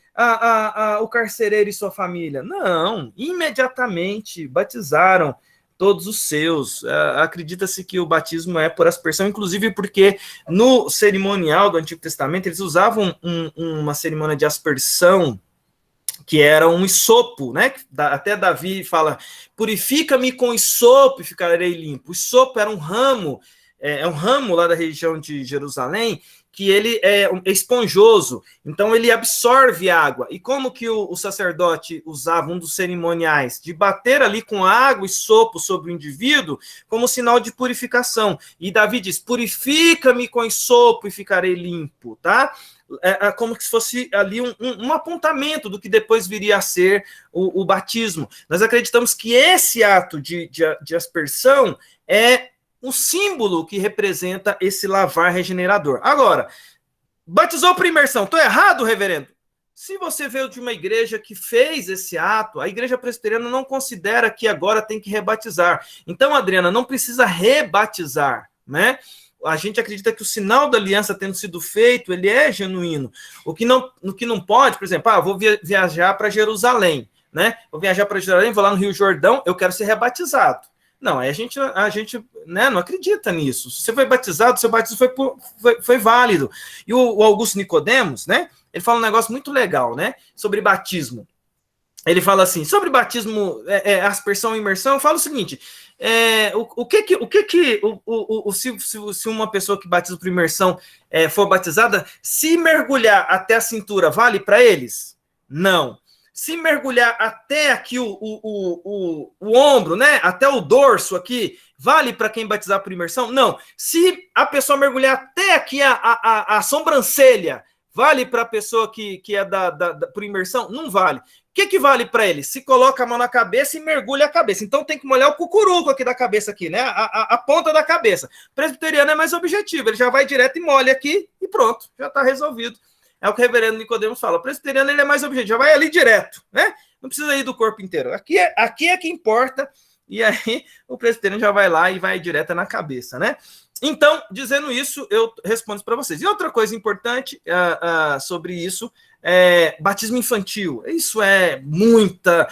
o carcereiro e sua família. Não, imediatamente batizaram todos os seus. Acredita-se que o batismo é por aspersão, inclusive porque no cerimonial do Antigo Testamento eles usavam uma cerimônia de aspersão, que era um hisopo, né? Até Davi fala, purifica-me com hisopo e ficarei limpo. O hisopo era um ramo, um ramo lá da região de Jerusalém, que ele é esponjoso, então ele absorve água. E como que o sacerdote usava um dos cerimoniais de bater ali com água e hisopo sobre o indivíduo como sinal de purificação. E Davi diz, purifica-me com hisopo e ficarei limpo, tá? Como se fosse ali um apontamento do que depois viria a ser o batismo. Nós acreditamos que esse ato de aspersão é um símbolo que representa esse lavar regenerador. Agora, batizou por imersão. Estou errado, reverendo? Se você veio de uma igreja que fez esse ato, a igreja presbiteriana não considera que agora tem que rebatizar. Então, Adriana, não precisa rebatizar, né? A gente acredita que o sinal da aliança tendo sido feito, ele é genuíno. O que não pode, por exemplo, vou viajar para Jerusalém, né? Vou viajar para Jerusalém, vou lá no Rio Jordão, eu quero ser rebatizado. Não, aí a gente né, não acredita nisso. Se você foi batizado, seu batismo foi válido. E o Augusto Nicodemos, né? Ele fala um negócio muito legal, né? Sobre batismo. Ele fala assim, sobre batismo, aspersão e imersão, fala o seguinte, se uma pessoa que batiza por imersão for batizada, se mergulhar até a cintura, vale para eles? Não. Se mergulhar até aqui o ombro, né? Até o dorso aqui, vale para quem batizar por imersão? Não. Se a pessoa mergulhar até aqui a sobrancelha, vale para a pessoa que é por imersão? Não vale. O que vale para ele? Se coloca a mão na cabeça e mergulha a cabeça. Então tem que molhar o cucuruco aqui da cabeça, aqui, né? A ponta da cabeça. O presbiteriano é mais objetivo, ele já vai direto e molha aqui e pronto, já está resolvido. É o que o reverendo Nicodemos fala. O presbiteriano ele é mais objetivo, já vai ali direto, né? Não precisa ir do corpo inteiro. Aqui é que importa, e aí o presbiteriano já vai lá e vai direto na cabeça, né? Então, dizendo isso, eu respondo para vocês. E outra coisa importante sobre isso batismo infantil. Isso é muita...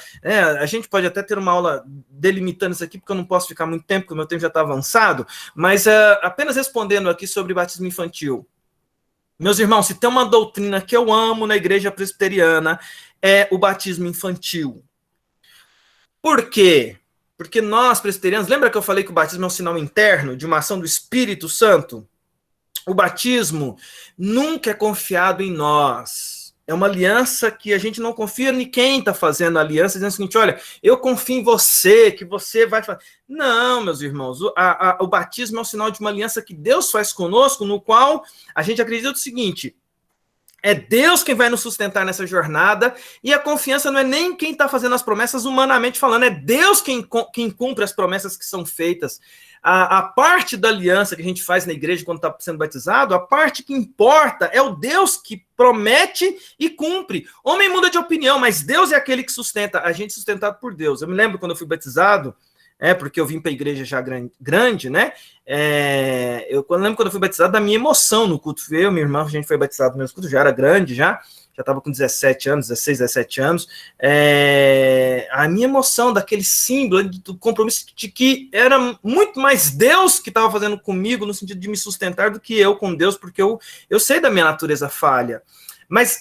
a gente pode até ter uma aula delimitando isso aqui, porque eu não posso ficar muito tempo, porque o meu tempo já está avançado, mas apenas respondendo aqui sobre batismo infantil. Meus irmãos, se tem uma doutrina que eu amo na igreja presbiteriana, é o batismo infantil. Por quê? Porque nós, presbiterianos, lembra que eu falei que o batismo é um sinal interno de uma ação do Espírito Santo? O batismo nunca é confiado em nós. É uma aliança que a gente não confia em quem está fazendo a aliança, dizendo o seguinte, olha, eu confio em você, que você vai fazer. Não, meus irmãos, o batismo é um sinal de uma aliança que Deus faz conosco, no qual a gente acredita o seguinte, é Deus quem vai nos sustentar nessa jornada, e a confiança não é nem quem está fazendo as promessas humanamente falando, é Deus quem cumpre as promessas que são feitas. A parte da aliança que a gente faz na igreja quando está sendo batizado, a parte que importa é o Deus que promete e cumpre. Homem muda de opinião, mas Deus é aquele que sustenta, a gente sustentado por Deus. Eu me lembro quando eu fui batizado, porque eu vim para a igreja já grande, né? Eu lembro quando eu fui batizado da minha emoção no culto. Eu, minha irmã, a gente foi batizado no mesmo culto, já era grande, já estava com 17 anos, 16, 17 anos. A minha emoção daquele símbolo, do compromisso de que era muito mais Deus que estava fazendo comigo, no sentido de me sustentar, do que eu com Deus, porque eu sei da minha natureza falha. Mas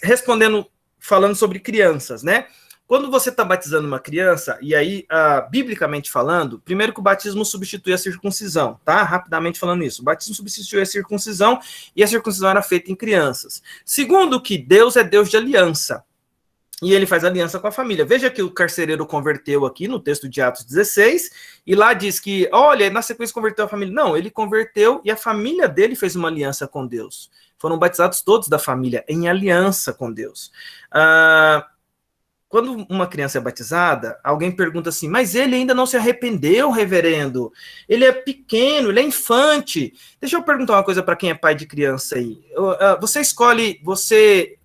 falando sobre crianças, né? Quando você está batizando uma criança, e aí, biblicamente falando, primeiro que o batismo substitui a circuncisão, tá? Rapidamente falando isso. O batismo substitui a circuncisão, e a circuncisão era feita em crianças. Segundo que Deus é Deus de aliança. e ele faz aliança com a família. Veja que o carcereiro converteu aqui no texto de Atos 16, e lá diz que, olha, na sequência converteu a família. Não, ele converteu e a família dele fez uma aliança com Deus. Foram batizados todos da família em aliança com Deus. Quando uma criança é batizada, alguém pergunta assim, mas ele ainda não se arrependeu, reverendo? Ele é pequeno, ele é infante. Deixa eu perguntar uma coisa para quem é pai de criança aí. Você escolhe,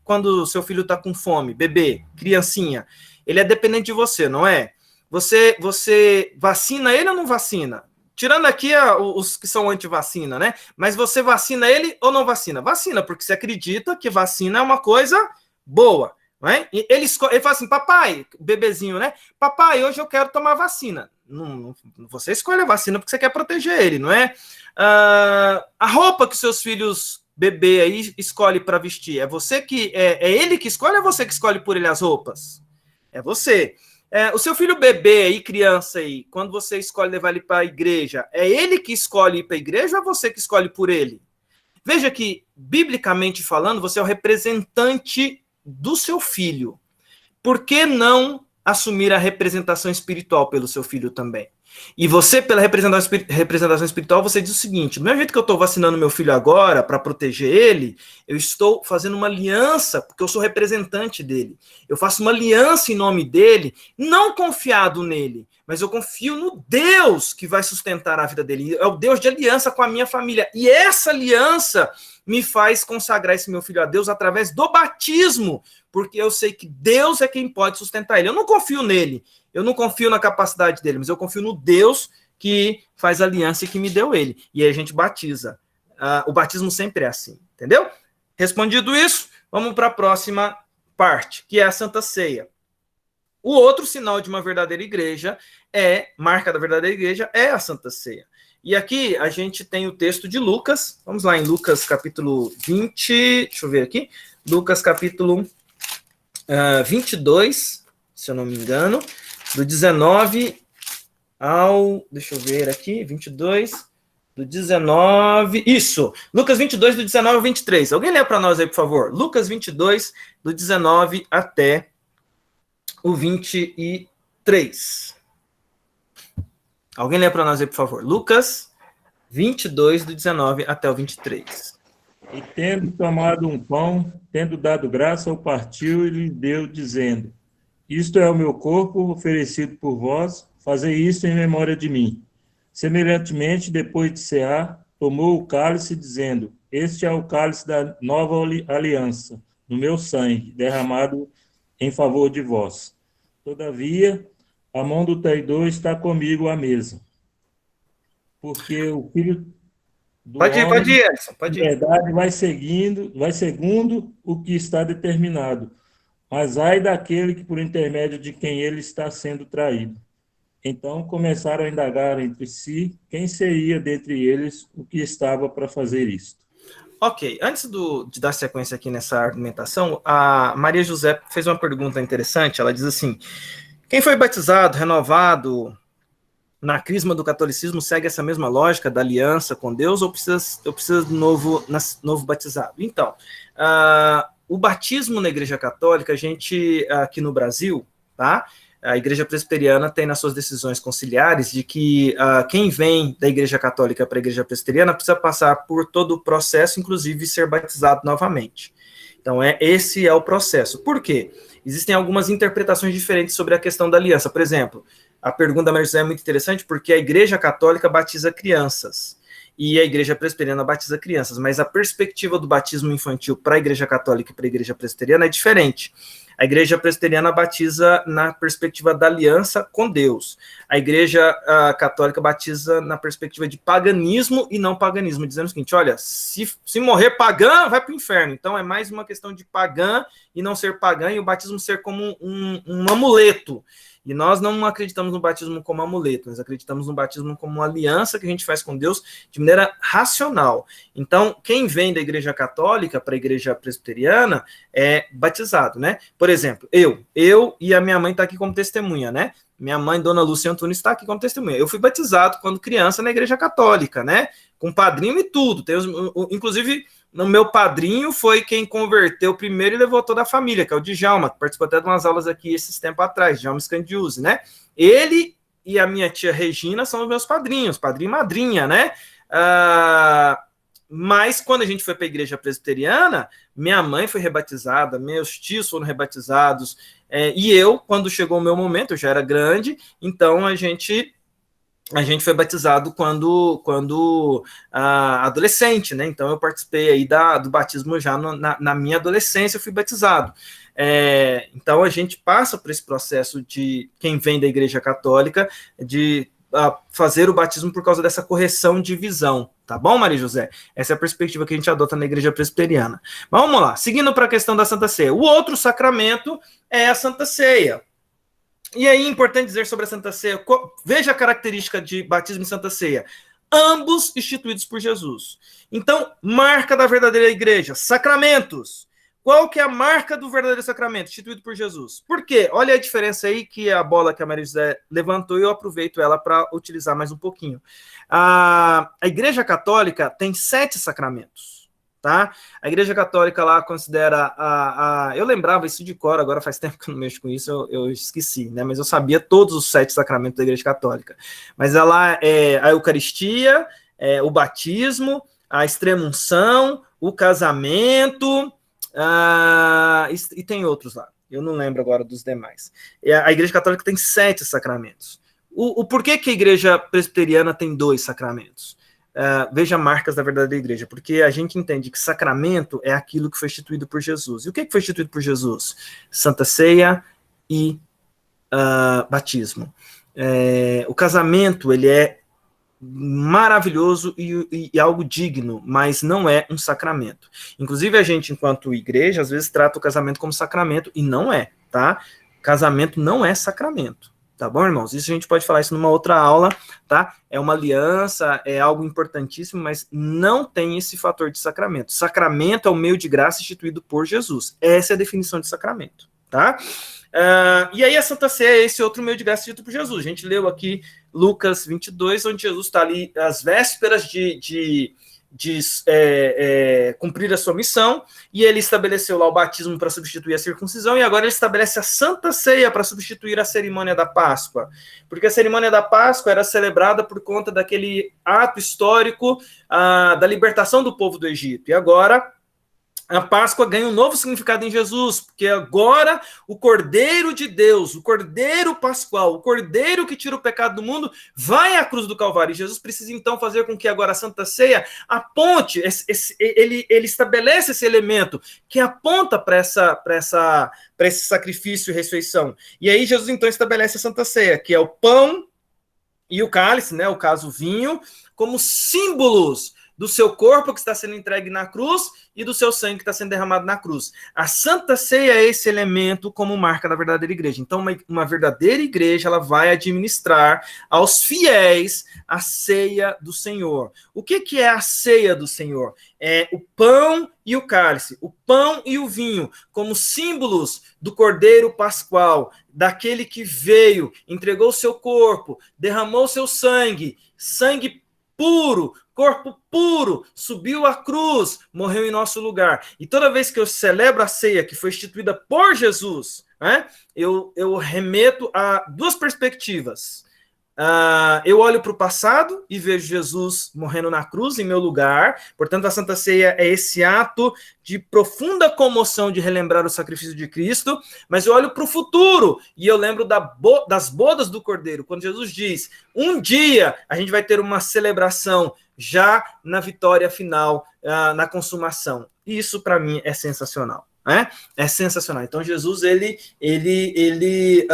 quando seu filho está com fome, bebê, criancinha, ele é dependente de você, não é? Você vacina ele ou não vacina? Tirando aqui os que são anti-vacina, né? Mas você vacina ele ou não vacina? Vacina, porque você acredita que vacina é uma coisa boa. Não é? Ele fala assim, papai, bebezinho, né? Papai, hoje eu quero tomar vacina. Não, você escolhe a vacina porque você quer proteger ele, não é? A roupa que seus filhos bebê aí escolhe para vestir, é ele que escolhe ou é você que escolhe por ele as roupas? É você. O seu filho bebê aí, criança aí, quando você escolhe levar ele para a igreja, é ele que escolhe ir para a igreja ou é você que escolhe por ele? Veja que, biblicamente falando, você é o representante do seu filho. Por que não assumir a representação espiritual pelo seu filho também? E você, pela representação espiritual, você diz o seguinte, do mesmo jeito que eu estou vacinando meu filho agora para proteger ele, eu estou fazendo uma aliança, porque eu sou representante dele. Eu faço uma aliança em nome dele, não confiado nele, mas eu confio no Deus que vai sustentar a vida dele. É o Deus de aliança com a minha família. E essa aliança me faz consagrar esse meu filho a Deus através do batismo, porque eu sei que Deus é quem pode sustentar ele. Eu não confio nele, eu não confio na capacidade dele, mas eu confio no Deus que faz aliança e que me deu ele. E aí a gente batiza. O batismo sempre é assim, entendeu? Respondido isso, vamos para a próxima parte, que é a Santa Ceia. O outro sinal de uma verdadeira igreja, marca da verdadeira igreja, é a Santa Ceia. E aqui a gente tem o texto de Lucas, vamos lá em Lucas capítulo 20, deixa eu ver aqui, Lucas capítulo 22, se eu não me engano, do 19 ao, deixa eu ver aqui, 22, do 19, isso, Lucas 22, do 19 ao 23. Alguém lê para nós aí, por favor? Lucas 22, do 19 até o 23. Alguém lê para nós aí, por favor? Lucas 22, do 19 até o 23. E tendo tomado um pão, tendo dado graça, o partiu e lhe deu, dizendo, isto é o meu corpo oferecido por vós, fazei isto em memória de mim. Semelhantemente, depois de cear, tomou o cálice, dizendo, este é o cálice da nova aliança, no meu sangue, derramado em favor de vós. Todavia, a mão do traidor está comigo à mesa. Porque o filho do Pode ir, Edson, pode ir. verdade vai segundo o que está determinado. Mas ai daquele que por intermédio de quem ele está sendo traído. Então começaram a indagar entre si quem seria dentre eles o que estava para fazer isto. Ok, antes de dar sequência aqui nessa argumentação, a Maria José fez uma pergunta interessante, ela diz assim, quem foi batizado, renovado na crisma do catolicismo, segue essa mesma lógica da aliança com Deus ou precisa de novo batizado? Então, o batismo na Igreja Católica, a gente, aqui no Brasil, tá? A Igreja Presbiteriana tem nas suas decisões conciliares de que quem vem da Igreja Católica para a Igreja Presbiteriana precisa passar por todo o processo, inclusive ser batizado novamente. Então, esse é o processo. Por quê? Existem algumas interpretações diferentes sobre a questão da aliança. Por exemplo, a pergunta da Maria José é muito interessante porque a Igreja Católica batiza crianças e a Igreja Presbiteriana batiza crianças, mas a perspectiva do batismo infantil para a Igreja Católica e para a Igreja Presbiteriana é diferente. A Igreja Presbiteriana batiza na perspectiva da aliança com Deus. A Igreja Católica batiza na perspectiva de paganismo e não paganismo, dizendo o seguinte, olha, se morrer pagã, vai para o inferno. Então é mais uma questão de pagã e não ser pagã, e o batismo ser como um amuleto. E nós não acreditamos no batismo como amuleto, nós acreditamos no batismo como uma aliança que a gente faz com Deus de maneira racional. Então, quem vem da Igreja Católica para a Igreja Presbiteriana é batizado, né? Por exemplo, eu e a minha mãe está aqui como testemunha, né? Minha mãe, Dona Lúcia Antunes, está aqui como testemunha. Eu fui batizado quando criança na Igreja Católica, né? Com padrinho e tudo. Inclusive, o meu padrinho foi quem converteu primeiro e levou toda a família, que é o Djalma, que participou até de umas aulas aqui esses tempos atrás, Djalma Scandiuzzi, né? Ele e a minha tia Regina são os meus padrinhos, padrinho e madrinha, né? Mas quando a gente foi para a igreja presbiteriana, minha mãe foi rebatizada, meus tios foram rebatizados, e eu, quando chegou o meu momento, eu já era grande, então a gente foi batizado quando adolescente, né? Então eu participei aí do batismo já na minha adolescência, eu fui batizado. Então a gente passa por esse processo de quem vem da Igreja Católica de fazer o batismo por causa dessa correção de visão, tá bom, Maria José? Essa é a perspectiva que a gente adota na Igreja Presbiteriana. Mas vamos lá, seguindo para a questão da Santa Ceia. O outro sacramento é a Santa Ceia. E aí, importante dizer sobre a Santa Ceia, veja a característica de batismo e Santa Ceia. Ambos instituídos por Jesus. Então, marca da verdadeira igreja, sacramentos. Qual que é a marca do verdadeiro sacramento instituído por Jesus? Por quê? Olha a diferença aí, que a bola que a Maria José levantou e eu aproveito ela para utilizar mais um pouquinho. A Igreja Católica tem 7 sacramentos. Tá? A Igreja Católica lá considera eu lembrava isso de cor, agora faz tempo que eu não mexo com isso, eu esqueci, né? Mas eu sabia todos os 7 sacramentos da Igreja Católica. Mas ela é a Eucaristia, o batismo, a extrema-unção, o casamento, e tem outros lá. Eu não lembro agora dos demais. A Igreja Católica tem 7 sacramentos. O porquê que a Igreja Presbiteriana tem 2 sacramentos? Veja marcas da verdadeira igreja, porque a gente entende que sacramento é aquilo que foi instituído por Jesus. E o que foi instituído por Jesus? Santa Ceia e batismo. O casamento, ele é maravilhoso e algo digno, mas não é um sacramento. Inclusive, a gente, enquanto igreja, às vezes trata o casamento como sacramento, e não é, tá? Casamento não é sacramento. Tá bom, irmãos? Isso a gente pode falar isso numa outra aula, tá? É uma aliança, é algo importantíssimo, mas não tem esse fator de sacramento. Sacramento é o meio de graça instituído por Jesus. Essa é a definição de sacramento, tá? E aí a Santa Ceia é esse outro meio de graça instituído por Jesus. A gente leu aqui Lucas 22, onde Jesus está ali às vésperas de cumprir a sua missão, e ele estabeleceu lá o batismo para substituir a circuncisão, e agora ele estabelece a Santa Ceia para substituir a cerimônia da Páscoa, porque a cerimônia da Páscoa era celebrada por conta daquele ato histórico da libertação do povo do Egito, e agora a Páscoa ganha um novo significado em Jesus, porque agora o Cordeiro de Deus, o Cordeiro Pascual, o Cordeiro que tira o pecado do mundo, vai à cruz do Calvário. E Jesus precisa então fazer com que agora a Santa Ceia aponte, ele estabelece esse elemento que aponta para esse sacrifício e ressurreição. E aí Jesus então estabelece a Santa Ceia, que é o pão e o cálice, né, o caso o vinho, como símbolos do seu corpo que está sendo entregue na cruz e do seu sangue que está sendo derramado na cruz. A Santa Ceia é esse elemento como marca da verdadeira igreja. Então, uma verdadeira igreja, ela vai administrar aos fiéis a ceia do Senhor. O que é a ceia do Senhor? É o pão e o cálice, o pão e o vinho, como símbolos do Cordeiro Pascual, daquele que veio, entregou o seu corpo, derramou seu sangue puro, corpo puro, subiu à cruz, morreu em nosso lugar. E toda vez que eu celebro a ceia que foi instituída por Jesus, né, eu remeto a 2 perspectivas. Eu olho para o passado e vejo Jesus morrendo na cruz em meu lugar. Portanto, a Santa Ceia é esse ato de profunda comoção de relembrar o sacrifício de Cristo, mas eu olho para o futuro e eu lembro das bodas do Cordeiro, quando Jesus diz, um dia a gente vai ter uma celebração já na vitória final, na consumação. Isso, para mim, é sensacional. É sensacional. Então, Jesus, ele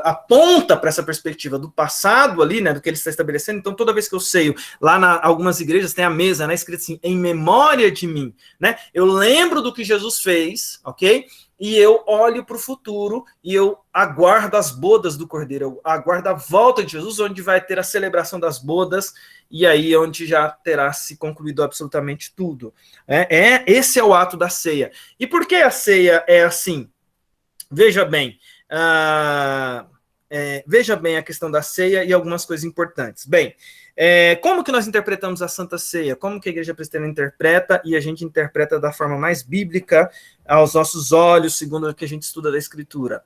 aponta para essa perspectiva do passado ali, né, do que ele está estabelecendo. Então, toda vez que eu ceio, lá algumas igrejas tem a mesa, né, escrito assim, em memória de mim, né? Eu lembro do que Jesus fez, ok? E eu olho para o futuro e eu aguardo as bodas do Cordeiro, eu aguardo a volta de Jesus, onde vai ter a celebração das bodas, e aí onde já terá se concluído absolutamente tudo. Esse é o ato da ceia. E por que a ceia é assim? Veja bem, veja bem a questão da ceia e algumas coisas importantes. Bem, como que nós interpretamos a Santa Ceia? Como que a Igreja Presbiteriana interpreta? E a gente interpreta da forma mais bíblica, aos nossos olhos, segundo o que a gente estuda da Escritura.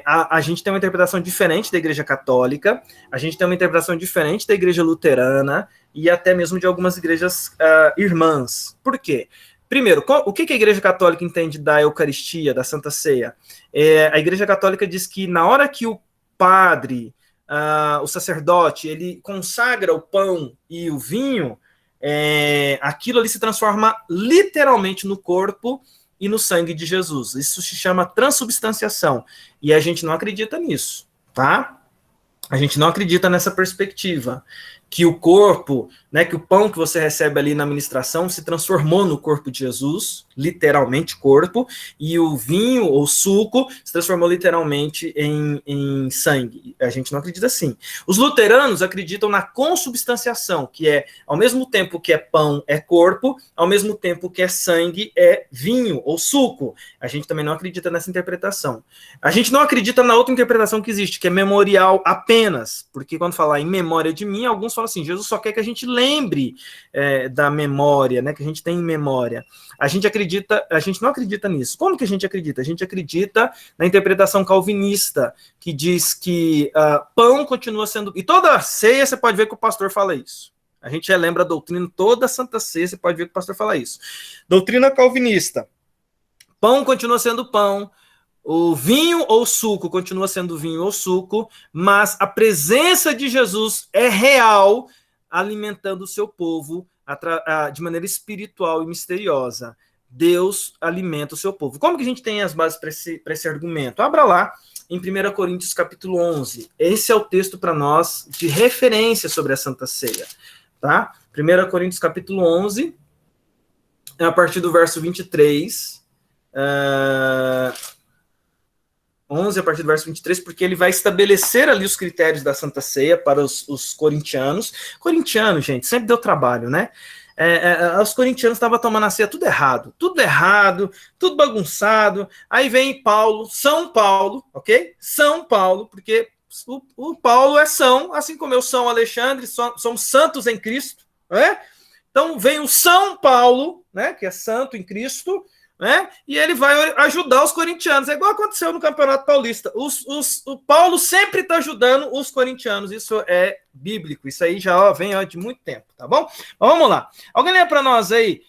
A gente tem uma interpretação diferente da Igreja Católica, a gente tem uma interpretação diferente da Igreja Luterana e até mesmo de algumas igrejas irmãs. Por quê? Primeiro, o que a Igreja Católica entende da Eucaristia, da Santa Ceia? A Igreja Católica diz que na hora que o padre, o sacerdote, ele consagra o pão e o vinho, aquilo ali se transforma literalmente no corpo e no sangue de Jesus. Isso se chama transubstanciação. E a gente não acredita nisso, tá? A gente não acredita nessa perspectiva, que o corpo, né, que o pão que você recebe ali na ministração se transformou no corpo de Jesus, literalmente corpo, e o vinho ou suco se transformou literalmente em sangue. A gente não acredita assim. Os luteranos acreditam na consubstanciação, que é, ao mesmo tempo que é pão, é corpo, ao mesmo tempo que é sangue, é vinho ou suco. A gente também não acredita nessa interpretação. A gente não acredita na outra interpretação que existe, que é memorial apenas, porque quando falar em memória de mim, alguns falam assim, Jesus só quer que a gente lembre da memória, né, que a gente tem em memória. A gente não acredita nisso. Como que a gente acredita? A gente acredita na interpretação calvinista, que diz que pão continua sendo... E toda a ceia você pode ver que o pastor fala isso. A gente relembra a doutrina, toda a Santa Ceia você pode ver que o pastor fala isso. Doutrina calvinista. Pão continua sendo pão, o vinho ou suco continua sendo vinho ou suco, mas a presença de Jesus é real, alimentando o seu povo de maneira espiritual e misteriosa. Deus alimenta o seu povo. Como que a gente tem as bases para esse argumento? Abra lá em 1 Coríntios capítulo 11. Esse é o texto para nós de referência sobre a Santa Ceia. Tá? 1 Coríntios capítulo 11, a partir do verso 23... 11, a partir do verso 23, porque ele vai estabelecer ali os critérios da Santa Ceia para os corintianos. Corintiano, gente, sempre deu trabalho, né? Os corintianos estavam tomando a ceia tudo errado, tudo bagunçado. Aí vem Paulo, São Paulo, ok? São Paulo, porque o Paulo é São, assim como eu São Alexandre, somos santos em Cristo, né? Então vem o São Paulo, né, que é santo em Cristo, né? E ele vai ajudar os corintianos. É igual aconteceu no Campeonato Paulista. O Paulo sempre está ajudando os corintianos. Isso é bíblico. Isso aí já vem de muito tempo, tá bom? Mas vamos lá. Alguém lê para nós aí,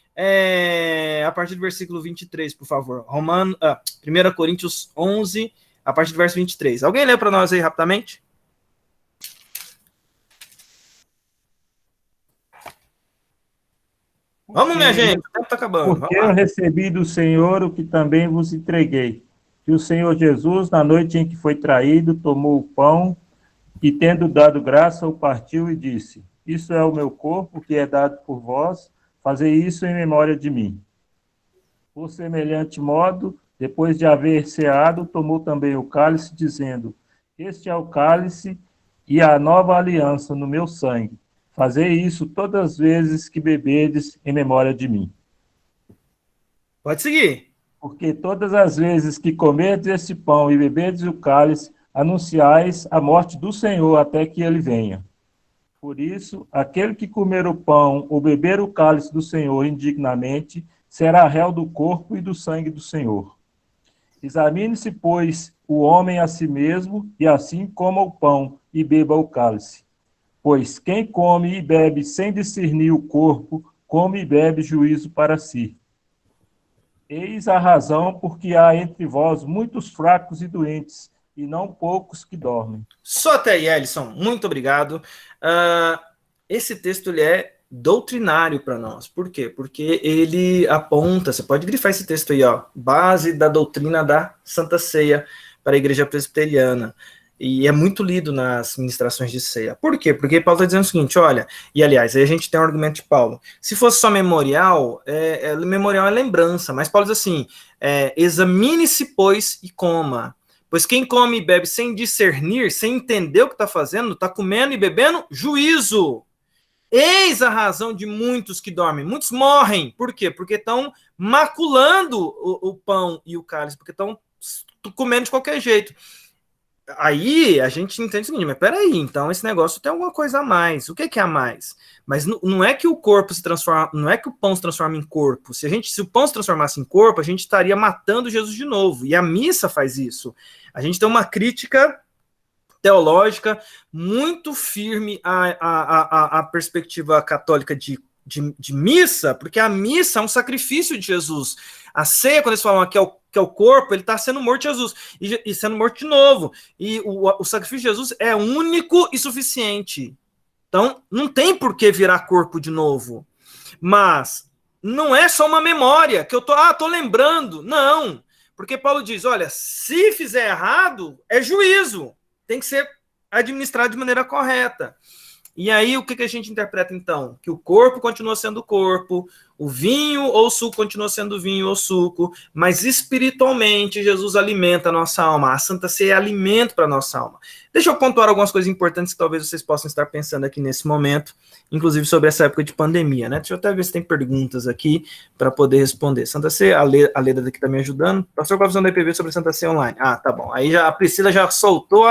a partir do versículo 23, por favor. 1 Coríntios 11, a partir do verso 23. Alguém lê para nós aí rapidamente? Vamos, minha gente, o tempo está acabando. Porque eu recebi do Senhor o que também vos entreguei, que o Senhor Jesus, na noite em que foi traído, tomou o pão e, tendo dado graça, o partiu e disse, isso é o meu corpo que é dado por vós, fazei isso em memória de mim. Por semelhante modo, depois de haver ceado, tomou também o cálice, dizendo, este é o cálice e a nova aliança no meu sangue. Fazei isso todas as vezes que bebedes em memória de mim. Pode seguir. Porque todas as vezes que comerdes este pão e beberdes o cálice, anunciais a morte do Senhor até que ele venha. Por isso, aquele que comer o pão ou beber o cálice do Senhor indignamente, será réu do corpo e do sangue do Senhor. Examine-se, pois, o homem a si mesmo, e assim coma o pão e beba o cálice. Pois quem come e bebe sem discernir o corpo, come e bebe juízo para si. Eis a razão porque há entre vós muitos fracos e doentes, e não poucos que dormem. Só até aí, Ellison. Muito obrigado. Esse texto ele é doutrinário para nós. Por quê? Porque ele aponta, você pode grifar esse texto aí, ó, base da doutrina da Santa Ceia para a Igreja Presbiteriana. E é muito lido nas ministrações de ceia. Por quê? Porque Paulo está dizendo o seguinte, olha, e aliás, aí a gente tem um argumento de Paulo, se fosse só memorial, memorial é lembrança, mas Paulo diz assim, examine-se, pois, e coma. Pois quem come e bebe sem discernir, sem entender o que está fazendo, está comendo e bebendo juízo. Eis a razão de muitos que dormem. Muitos morrem. Por quê? Porque estão maculando o pão e o cálice, porque estão comendo de qualquer jeito. aí a gente entende o seguinte, mas peraí, então esse negócio tem alguma coisa a mais. O que é a mais? Mas não é que o corpo se transforma, não é que o pão se transforma em corpo. Se o pão se transformasse em corpo, a gente estaria matando Jesus de novo. E a missa faz isso. A gente tem uma crítica teológica muito firme à perspectiva católica de missa, porque a missa é um sacrifício de Jesus. A ceia, quando eles falam que é o corpo, ele está sendo morto de Jesus, e sendo morto de novo. E o sacrifício de Jesus é único e suficiente. Então, não tem por que virar corpo de novo. Mas não é só uma memória, que eu tô lembrando. Não, porque Paulo diz, olha, se fizer errado, é juízo. Tem que ser administrado de maneira correta. E aí, o que a gente interpreta, então? Que o corpo continua sendo corpo, o vinho ou o suco continua sendo vinho ou suco, mas espiritualmente Jesus alimenta a nossa alma. A Santa Ceia é alimento para a nossa alma. Deixa eu pontuar algumas coisas importantes que talvez vocês possam estar pensando aqui nesse momento, inclusive sobre essa época de pandemia, né? Deixa eu até ver se tem perguntas aqui para poder responder. Santa Ceia, a Leda daqui está me ajudando. Pastor, qual a visão da IPV sobre Santa Ceia online? Ah, tá bom. Aí a Priscila já soltou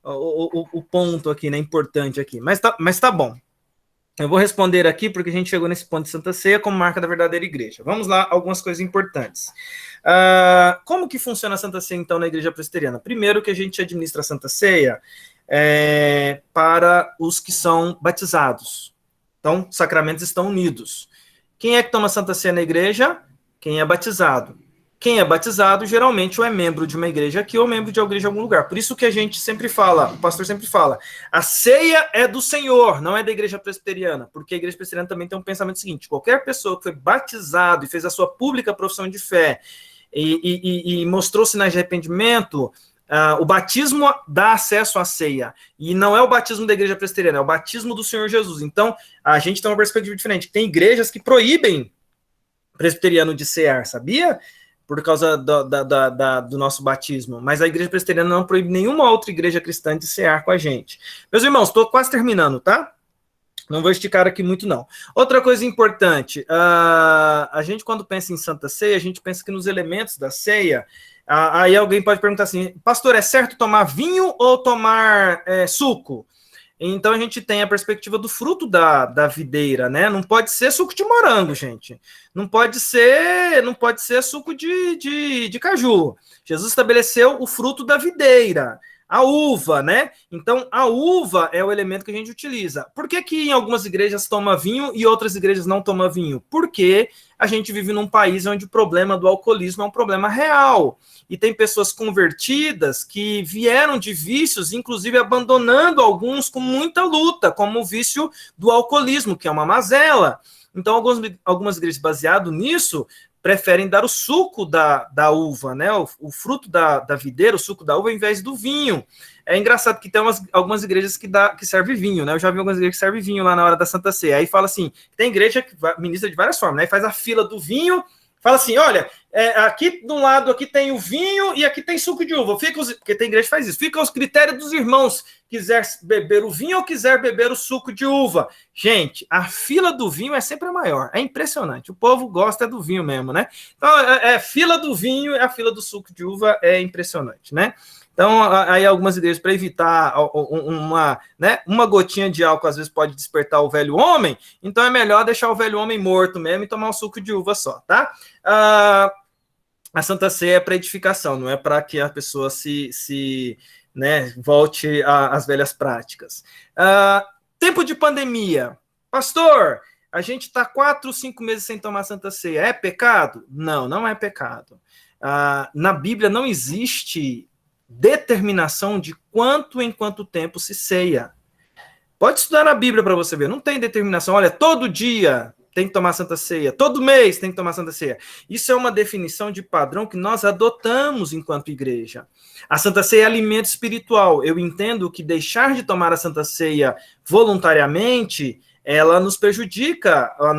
o ponto aqui, né, importante aqui, mas tá bom. Eu vou responder aqui porque a gente chegou nesse ponto de Santa Ceia como marca da verdadeira igreja. Vamos lá, algumas coisas importantes. Como que funciona a Santa Ceia, então, na igreja presbiteriana? Primeiro que a gente administra a Santa Ceia para os que são batizados. Então, os sacramentos estão unidos. Quem é que toma Santa Ceia na igreja? Quem é batizado. Quem é batizado, geralmente, ou é membro de uma igreja aqui, ou membro de uma igreja em algum lugar. Por isso que a gente sempre fala, o pastor sempre fala, a ceia é do Senhor, não é da igreja presbiteriana, porque a igreja presbiteriana também tem um pensamento seguinte, qualquer pessoa que foi batizado e fez a sua pública profissão de fé e mostrou sinais de arrependimento, o batismo dá acesso à ceia, e não é o batismo da igreja presbiteriana, é o batismo do Senhor Jesus. Então, a gente tem uma perspectiva diferente. Tem igrejas que proíbem presbiteriano de cear, sabia? Por causa do nosso batismo, mas a igreja presbiteriana não proíbe nenhuma outra igreja cristã de cear com a gente. Meus irmãos, estou quase terminando, tá? Não vou esticar aqui muito, não. Outra coisa importante, a gente quando pensa em Santa Ceia, a gente pensa que nos elementos da ceia, aí alguém pode perguntar assim, pastor, é certo tomar vinho ou tomar suco? Então, a gente tem a perspectiva do fruto da videira, né? Não pode ser suco de morango, gente. Não pode ser suco de caju. Jesus estabeleceu o fruto da videira, a uva, né? Então, a uva é o elemento que a gente utiliza. Por que em algumas igrejas toma vinho e outras igrejas não tomam vinho? Porque a gente vive num país onde o problema do alcoolismo é um problema real. E tem pessoas convertidas que vieram de vícios, inclusive abandonando alguns com muita luta, como o vício do alcoolismo, que é uma mazela. Então, algumas igrejas baseadas nisso preferem dar o suco da uva, né? O fruto da videira, o suco da uva, ao invés do vinho. É engraçado que tem algumas igrejas que servem vinho, né? Eu já vi algumas igrejas que servem vinho lá na hora da Santa Ceia. Aí fala assim, tem igreja que ministra de várias formas, né? Faz a fila do vinho, fala assim, olha, aqui do lado aqui tem o vinho e aqui tem suco de uva. Porque tem igreja que faz isso. Fica aos critérios dos irmãos. Quiser beber o vinho ou quiser beber o suco de uva. Gente, a fila do vinho é sempre a maior. É impressionante. O povo gosta do vinho mesmo, né? Então, fila do vinho e a fila do suco de uva é impressionante, né? Então, aí algumas igrejas, para evitar uma gotinha de álcool, às vezes pode despertar o velho homem, então é melhor deixar o velho homem morto mesmo e tomar um suco de uva só, tá? A Santa Ceia é para edificação, não é para que a pessoa volte às velhas práticas. Tempo de pandemia. Pastor, a gente está 4, 5 meses sem tomar Santa Ceia. É pecado? Não, não é pecado. Na Bíblia não existe determinação de quanto em quanto tempo se ceia. Pode estudar na Bíblia para você ver. Não tem determinação. Olha, todo dia tem que tomar Santa Ceia. Todo mês tem que tomar Santa Ceia. Isso é uma definição de padrão que nós adotamos enquanto igreja. A Santa Ceia é alimento espiritual. Eu entendo que deixar de tomar a Santa Ceia voluntariamente, ela nos prejudica a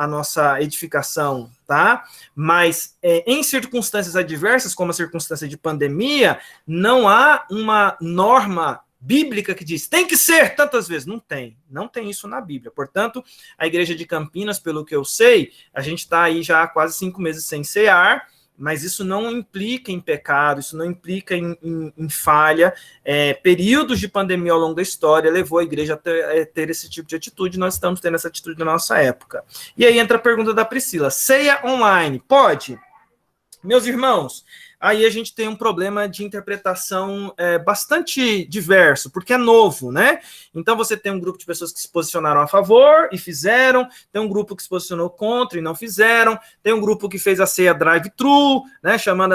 nossa edificação, tá? Mas em circunstâncias adversas, como a circunstância de pandemia, não há uma norma bíblica que diz, tem que ser tantas vezes. Não tem isso na Bíblia. Portanto, a igreja de Campinas, pelo que eu sei, a gente está aí já há quase 5 meses sem cear, mas isso não implica em pecado, isso não implica em falha. Períodos de pandemia ao longo da história levou a igreja a ter esse tipo de atitude, nós estamos tendo essa atitude na nossa época. E aí entra a pergunta da Priscila, ceia online, pode? Meus irmãos, aí a gente tem um problema de interpretação bastante diverso, porque é novo, né? Então você tem um grupo de pessoas que se posicionaram a favor e fizeram, tem um grupo que se posicionou contra e não fizeram, tem um grupo que fez a ceia drive-thru, né? Chamando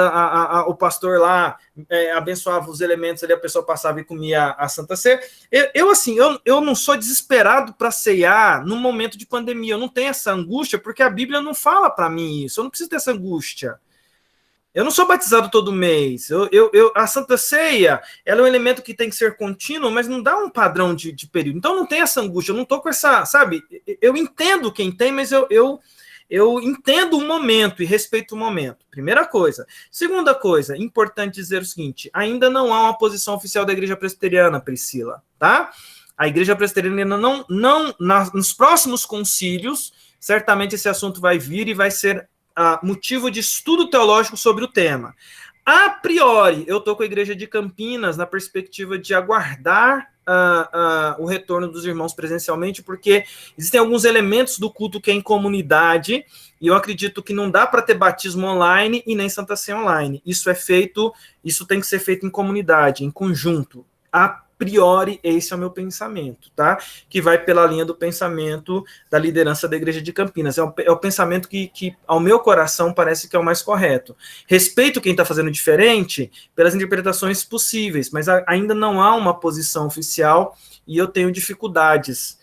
o pastor lá, abençoava os elementos ali, a pessoa passava e comia a Santa Ceia. Eu não sou desesperado para ceiar no momento de pandemia, eu não tenho essa angústia, porque a Bíblia não fala para mim isso, eu não preciso ter essa angústia. Eu não sou batizado todo mês. A Santa Ceia, ela é um elemento que tem que ser contínuo, mas não dá um padrão de período. Então não tem essa angústia, eu não estou com essa, sabe? Eu entendo quem tem, mas eu entendo o momento e respeito o momento. Primeira coisa. Segunda coisa, importante dizer o seguinte, ainda não há uma posição oficial da Igreja Presbiteriana, Priscila, tá? A Igreja Presbiteriana ainda nos próximos concílios, certamente esse assunto vai vir e vai ser motivo de estudo teológico sobre o tema. A priori, eu estou com a Igreja de Campinas na perspectiva de aguardar o retorno dos irmãos presencialmente, porque existem alguns elementos do culto que é em comunidade, e eu acredito que não dá para ter batismo online e nem Santa Ceia online. Isso tem que ser feito em comunidade, em conjunto. A priori, esse é o meu pensamento, tá? Que vai pela linha do pensamento da liderança da Igreja de Campinas. É o pensamento que, ao meu coração, parece que é o mais correto. Respeito quem está fazendo diferente pelas interpretações possíveis, mas ainda não há uma posição oficial e eu tenho dificuldades,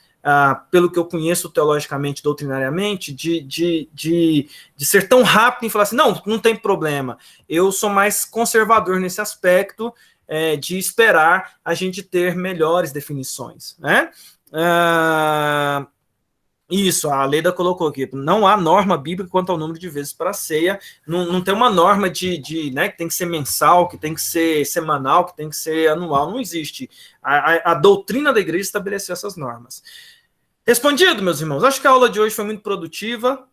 pelo que eu conheço teologicamente, doutrinariamente, de ser tão rápido em falar assim, não tem problema. Eu sou mais conservador nesse aspecto, de esperar a gente ter melhores definições, né? Isso, a Leida colocou aqui, não há norma bíblica quanto ao número de vezes para a ceia, não tem uma norma né, que tem que ser mensal, que tem que ser semanal, que tem que ser anual, não existe. A doutrina da igreja estabeleceu essas normas. Respondido, meus irmãos, acho que a aula de hoje foi muito produtiva,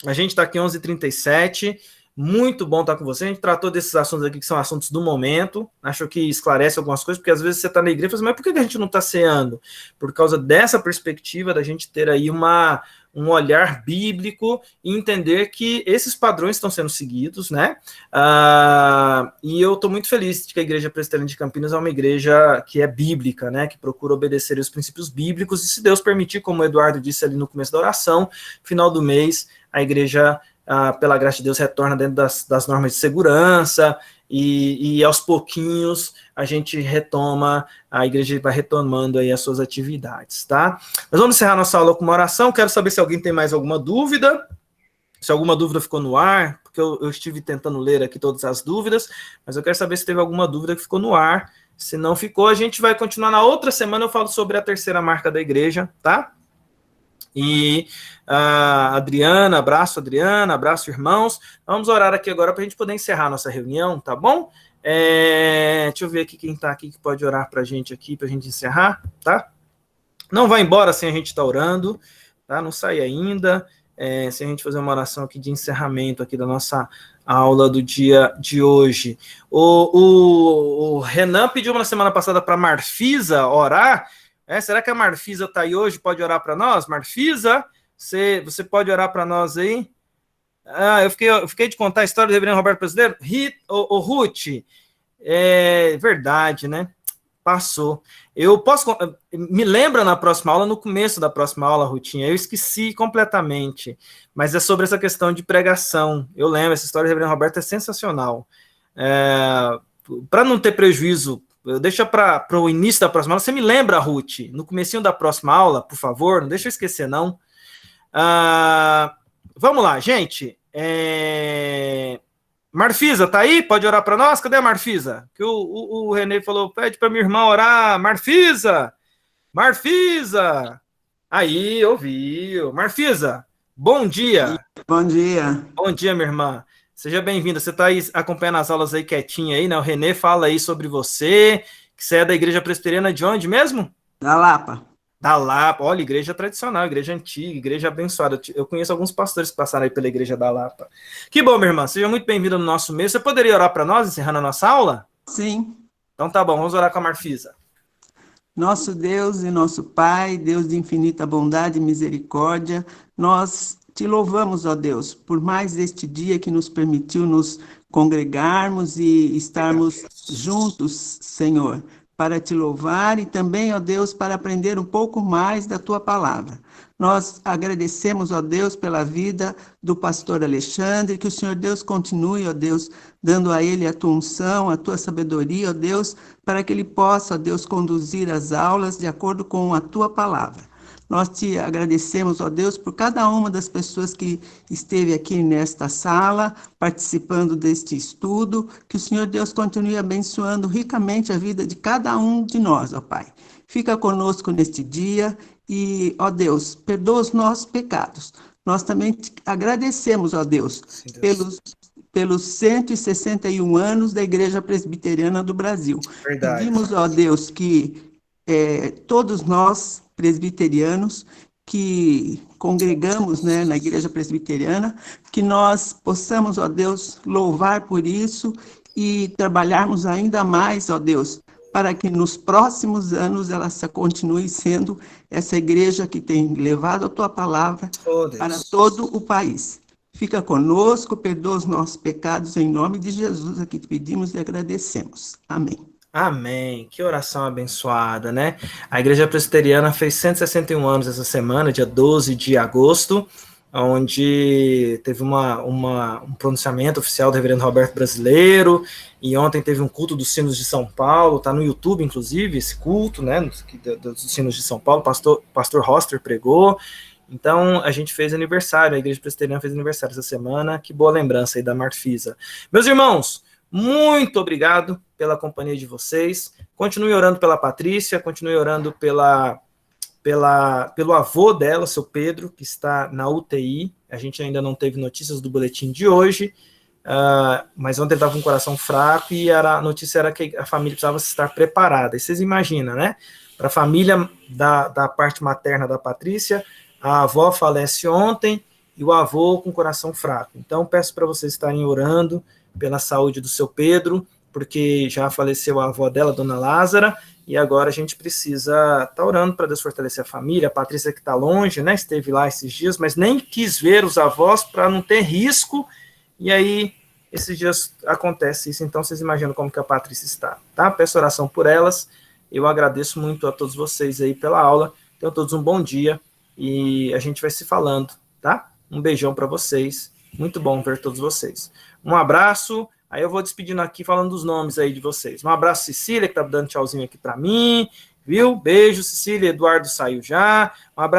a gente está aqui 11h37, muito bom estar com você. A gente tratou desses assuntos aqui que são assuntos do momento. Acho que esclarece algumas coisas, porque às vezes você está na igreja e fala assim, mas por que a gente não está ceando? Por causa dessa perspectiva da gente ter aí um olhar bíblico e entender que esses padrões estão sendo seguidos, né? E eu estou muito feliz de que a Igreja Presbiteriana de Campinas é uma igreja que é bíblica, né? Que procura obedecer os princípios bíblicos e, se Deus permitir, como o Eduardo disse ali no começo da oração, final do mês, a igreja, pela graça de Deus, retorna dentro das normas de segurança e aos pouquinhos a gente retoma, a igreja vai retomando aí as suas atividades, tá? Nós vamos encerrar nossa aula com uma oração. Quero saber se alguém tem mais alguma dúvida, se alguma dúvida ficou no ar, porque eu estive tentando ler aqui todas as dúvidas, mas eu quero saber se teve alguma dúvida que ficou no ar. Se não ficou, a gente vai continuar na outra semana, eu falo sobre a terceira marca da igreja, tá? E Adriana, abraço irmãos. Vamos orar aqui agora para a gente poder encerrar nossa reunião, tá bom? Deixa eu ver aqui quem está aqui que pode orar para a gente aqui, para a gente encerrar, tá? Não vai embora sem a gente estar orando, tá? Não sai ainda, sem a gente fazer uma oração aqui de encerramento aqui da nossa aula do dia de hoje. O Renan pediu na semana passada para a Marfisa orar. Será que a Marfisa está aí hoje? Pode orar para nós? Marfisa, você pode orar para nós aí? Eu fiquei de contar a história do Reverendo Roberto Brasileiro. Ruth, verdade, né? Passou. Me lembra na próxima aula, no começo da próxima aula, Rutinha, eu esqueci completamente, mas é sobre essa questão de pregação. Eu lembro, essa história do Reverendo Roberto é sensacional. Para não ter prejuízo, deixa para o início da próxima aula. Você me lembra, Ruth, no comecinho da próxima aula, por favor, não deixa eu esquecer, não. Vamos lá, gente. Marfisa, tá aí? Pode orar para nós? Cadê a Marfisa? Que o Renê falou, pede para minha irmã orar. Marfisa! Aí, ouviu. Marfisa, bom dia. Bom dia. Bom dia, minha irmã. Seja bem-vinda. Você está aí acompanhando as aulas aí quietinha aí, né? O Renê fala aí sobre você, que você é da Igreja Presbiteriana de onde mesmo? Da Lapa. Da Lapa, olha, igreja tradicional, igreja antiga, igreja abençoada. Eu conheço alguns pastores que passaram aí pela igreja da Lapa. Que bom, minha irmã, seja muito bem-vinda no nosso mês. Você poderia orar para nós, encerrando a nossa aula? Sim. Então tá bom, vamos orar com a Marfisa. Nosso Deus e nosso Pai, Deus de infinita bondade e misericórdia, nós te louvamos, ó Deus, por mais este dia que nos permitiu nos congregarmos e estarmos juntos, Senhor, para te louvar e também, ó Deus, para aprender um pouco mais da tua palavra. Nós agradecemos, ó Deus, pela vida do pastor Alexandre, que o Senhor Deus continue, ó Deus, dando a ele a tua unção, a tua sabedoria, ó Deus, para que ele possa, ó Deus, conduzir as aulas de acordo com a tua palavra. Nós te agradecemos, ó Deus, por cada uma das pessoas que esteve aqui nesta sala, participando deste estudo, que o Senhor Deus continue abençoando ricamente a vida de cada um de nós, ó Pai. Fica conosco neste dia e, ó Deus, perdoa os nossos pecados. Nós também te agradecemos, ó Deus, Sim, Deus. pelos 161 anos da Igreja Presbiteriana do Brasil. Verdade. Pedimos, ó Deus, que todos nós, presbiterianos, que congregamos, né, na Igreja Presbiteriana, que nós possamos, ó Deus, louvar por isso e trabalharmos ainda mais, ó Deus, para que nos próximos anos ela continue sendo essa igreja que tem levado a tua palavra para todo o país. Fica conosco, perdoa os nossos pecados, em nome de Jesus, a que te pedimos e agradecemos. Amém. Amém. Que oração abençoada, né? A Igreja Presbiteriana fez 161 anos essa semana, dia 12 de agosto, onde teve um pronunciamento oficial do reverendo Roberto Brasileiro, e ontem teve um culto dos sinos de São Paulo, tá no YouTube, inclusive, esse culto, né, dos sinos de São Paulo, pastor Roster pregou. Então, a gente fez aniversário, a Igreja Presbiteriana fez aniversário essa semana, que boa lembrança aí da Marfisa. Meus irmãos, muito obrigado pela companhia de vocês, continue orando pela Patrícia, continue orando pelo avô dela, seu Pedro, que está na UTI. A gente ainda não teve notícias do boletim de hoje, mas ontem ele estava com o coração fraco e a notícia era que a família precisava estar preparada. E vocês imaginam, né? Para a família da parte materna da Patrícia, a avó falece ontem e o avô com o coração fraco. Então, peço para vocês estarem orando pela saúde do seu Pedro, porque já faleceu a avó dela, Dona Lázara, e agora a gente precisa estar orando para Deus fortalecer a família. A Patrícia, que está longe, né, esteve lá esses dias, mas nem quis ver os avós para não ter risco, e aí esses dias acontece isso. Então vocês imaginam como que a Patrícia está, tá? Peço oração por elas. Eu agradeço muito a todos vocês aí pela aula. Tenham todos um bom dia e a gente vai se falando, tá? Um beijão para vocês. Muito bom ver todos vocês. Um abraço. Aí eu vou despedindo aqui, falando dos nomes aí de vocês. Um abraço, Cecília, que tá dando tchauzinho aqui para mim, viu? Beijo, Cecília. Eduardo saiu já. Um abraço.